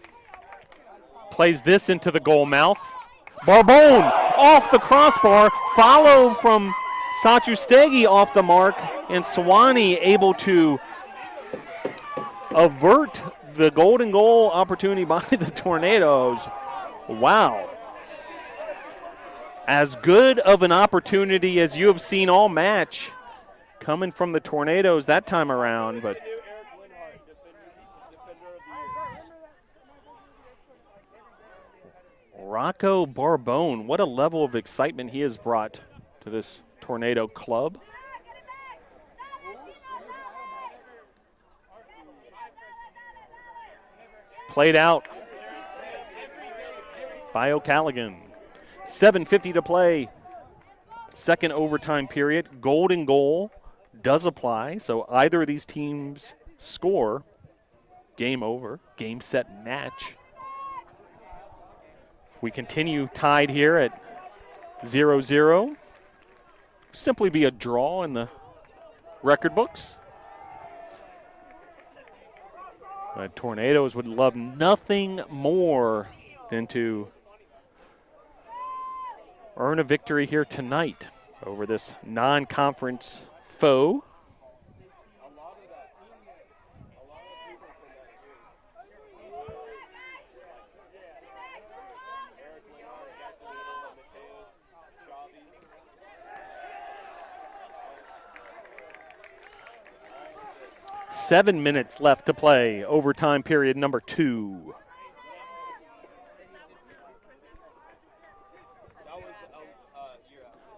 plays this into the goal mouth. Barbone off the crossbar. Follow from Sachustegi off the mark. And Sewanee able to avert the golden goal opportunity by the Tornadoes. Wow. As good of an opportunity as you have seen all match coming from the Tornadoes that time around, but Rocco Barbone, what a level of excitement he has brought to this Tornado club. Played out by O'Callaghan. 7:50 to play. Second overtime period. Golden goal does apply, so either of these teams score. Game over. Game, set, match. We continue tied here at 0-0. Simply be a draw in the record books. The Tornadoes would love nothing more than to earn a victory here tonight over this non-conference foe. Seven minutes left to play, overtime period number 2.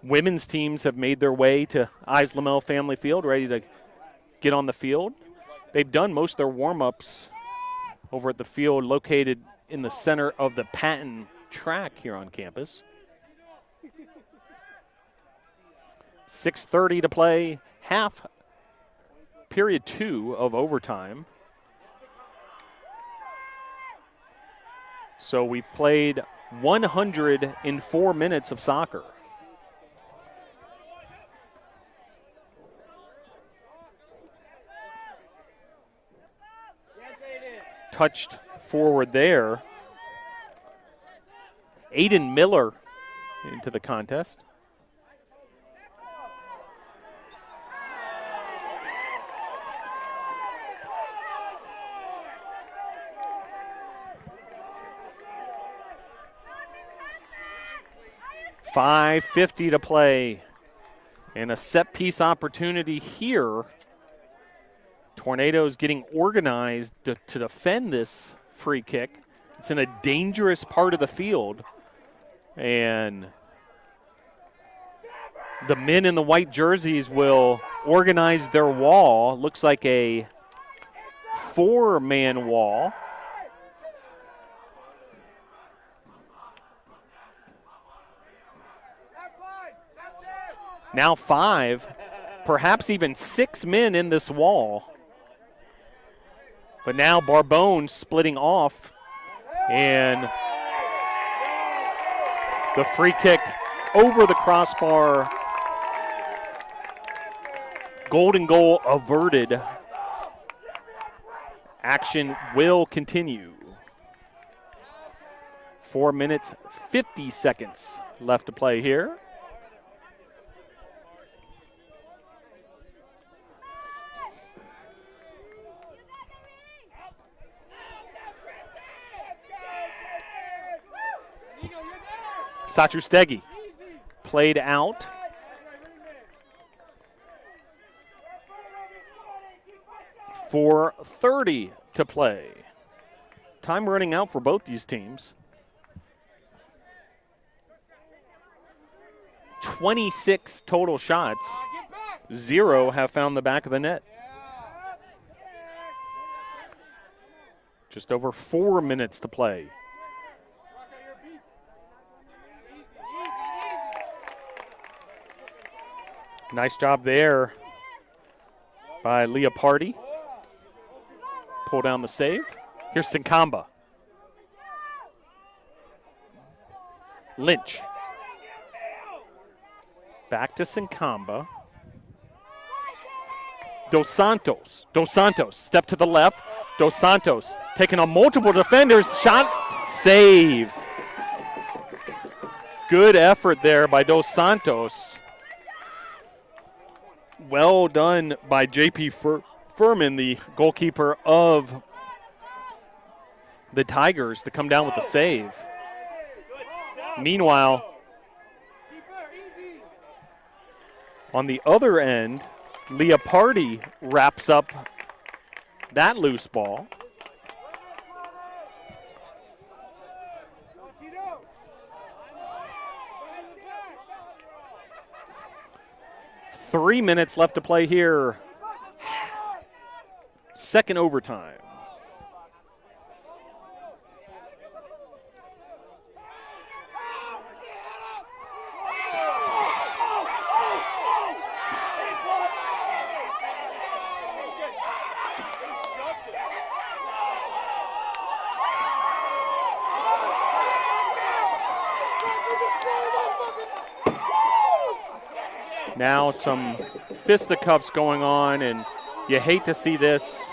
Women's teams have made their way to Islamel Family Field, ready to get on the field. They've done most of their warm-ups over at the field located in the center of the Patton track here on campus. 6:30 to play, half period 2 of overtime. So we've played 104 minutes of soccer. Touched forward there. Aiden Miller into the contest. $5:50 to play. And a set piece opportunity here. Tornadoes getting organized to defend this free kick. It's in a dangerous part of the field. And the men in the white jerseys will organize their wall. Looks like a 4-man wall. Now 5, perhaps even 6 men in this wall. But now Barbone splitting off, and the free kick over the crossbar. Golden goal averted. Action will continue. 4 minutes, 50 seconds left to play here. Sachustegi played out. $4:30 to play. Time running out for both these teams. 26 total shots. 0 have found the back of the net. Just over 4 minutes to play. Nice job there by Leopardi. Pull down the save. Here's Sinkamba. Lynch. Back to Sinkamba. Dos Santos. Dos Santos, step to the left. Dos Santos taking on multiple defenders. Shot, save. Good effort there by Dos Santos. Well done by J.P. Furman, the goalkeeper of the Tigers, to come down with the save. Meanwhile, on the other end, Leopardi wraps up that loose ball. Three minutes left to play here. Second overtime. Now some fisticuffs going on, and you hate to see this.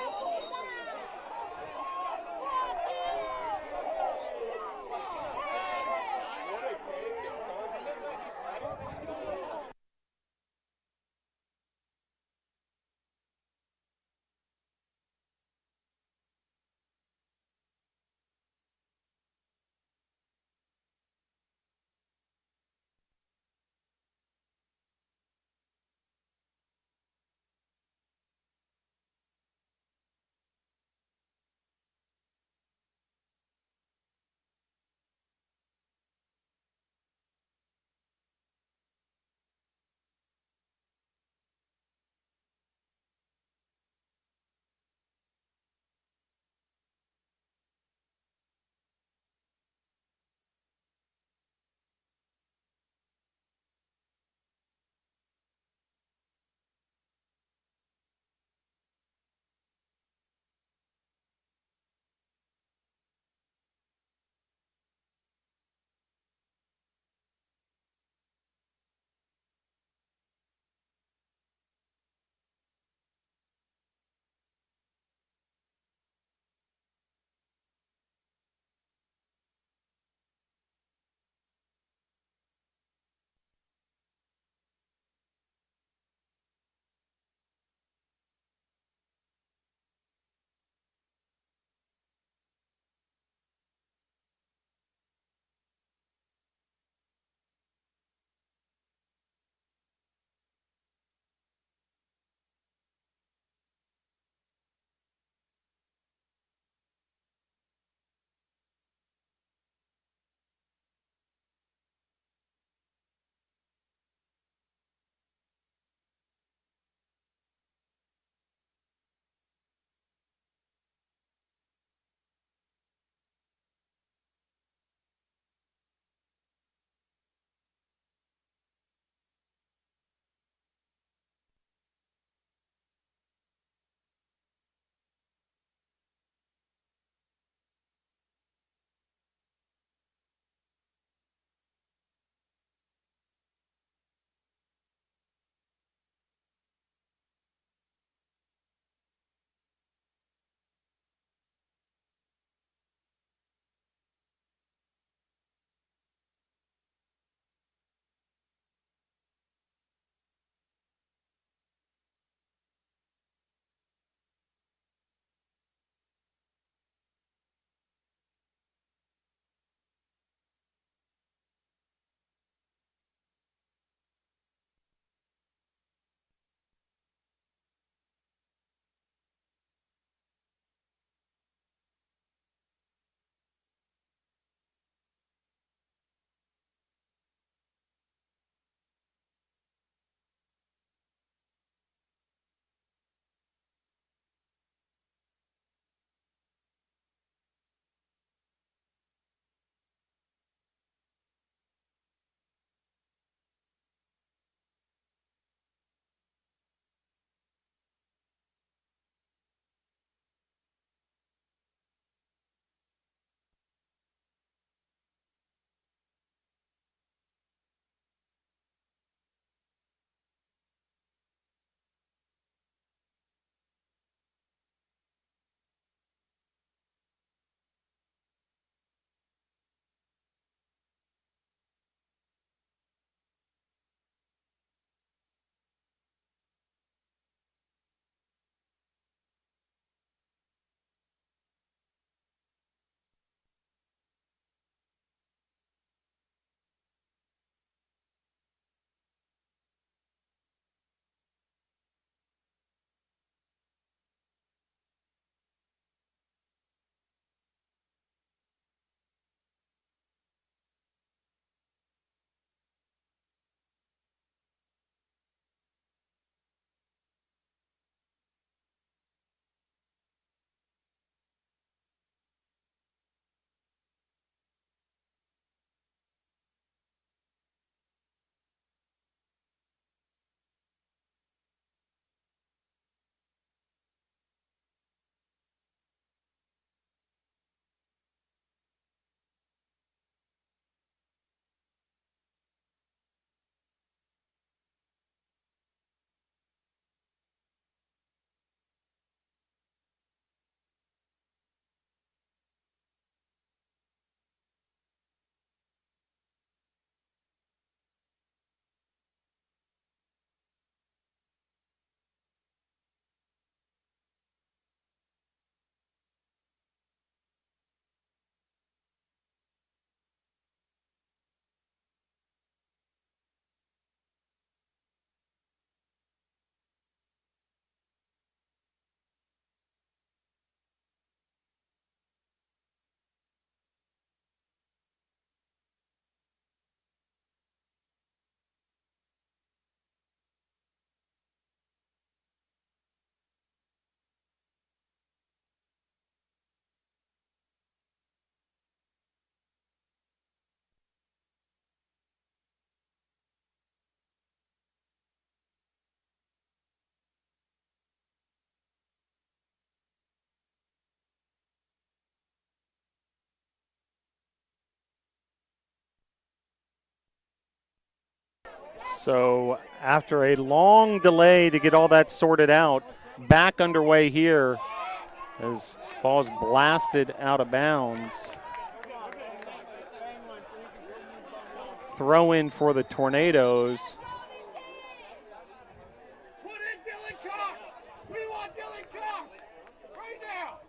So after a long delay to get all that sorted out, back underway here as ball's blasted out of bounds. Throw in for the Tornadoes. Put in Dylan Cox. We want Dylan Cox right now.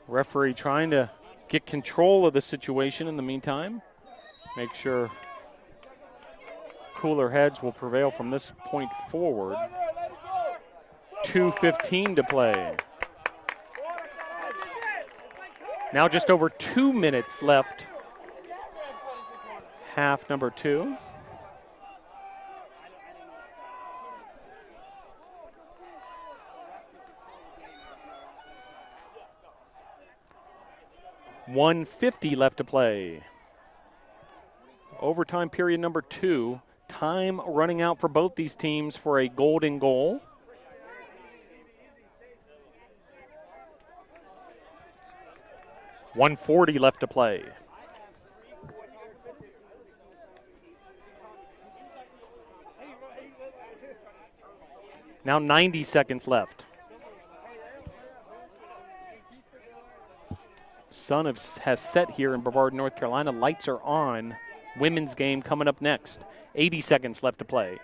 Referee trying to get control of the situation in the meantime. Make sure cooler heads will prevail from this point forward. 2:15 to play. Now just over 2 minutes left. Half number 2. $150 left to play. Overtime period number 2. Time running out for both these teams for a golden goal. $140 left to play. Now 90 seconds left. Sun has set here in Brevard, North Carolina. Lights are on. Women's game coming up next. 80 seconds left to play.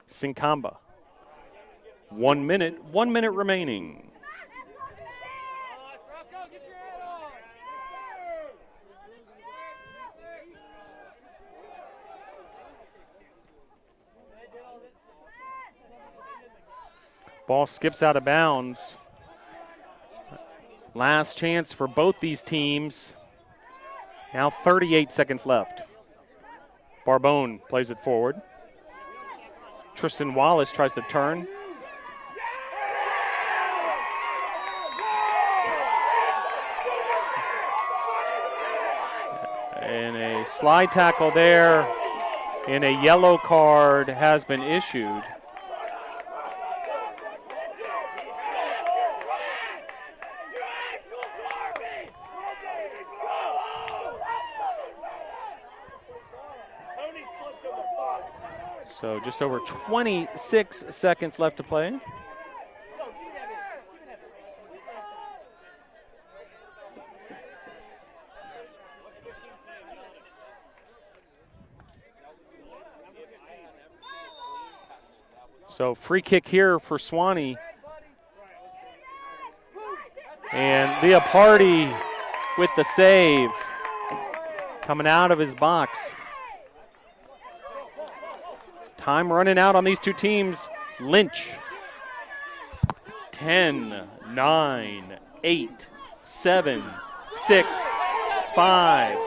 Sinkamba. 1 minute, 1 minute remaining. Ball skips out of bounds. Last chance for both these teams. Now 38 seconds left. Barbone plays it forward. Tristan Wallace tries to turn. And a slide tackle there, and a yellow card has been issued. So just over 26 seconds left to play. So free kick here for Sewanee. And Leopardi with the save. Coming out of his box. Time running out on these two teams. Lynch. 10, 9, 8, 7, 6, 5,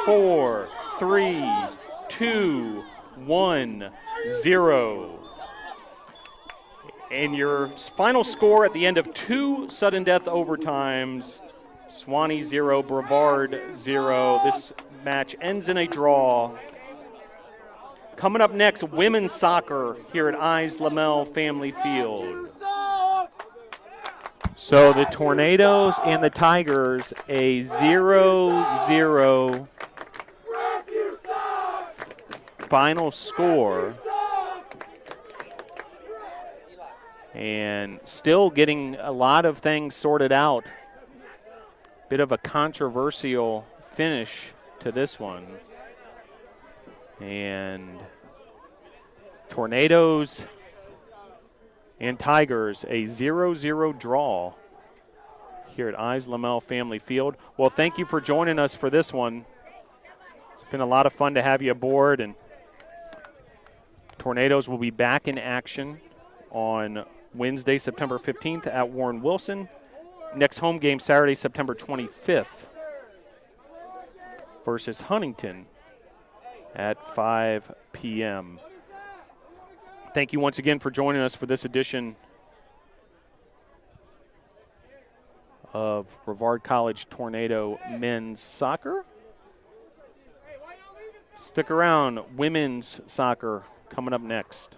4, 3, 2, 1, 0. And your final score at the end of 2 sudden death overtimes, Sewanee 0, Brevard 0. This match ends in a draw. Coming up next, women's soccer here at Eyes Lamel Family Field. So the Tornadoes and the Tigers, a 0-0 final score. And still getting a lot of things sorted out. Bit of a controversial finish to this one. And Tornadoes and Tigers, a 0-0 draw here at Eyes Lamel Family Field. Well, thank you for joining us for this one. It's been a lot of fun to have you aboard, and Tornadoes will be back in action on Wednesday, September 15th at Warren Wilson. Next home game Saturday, September 25th versus Huntington at 5 p.m. Thank you once again for joining us for this edition of Brevard College Tornado Men's Soccer. Stick around. Women's soccer coming up next.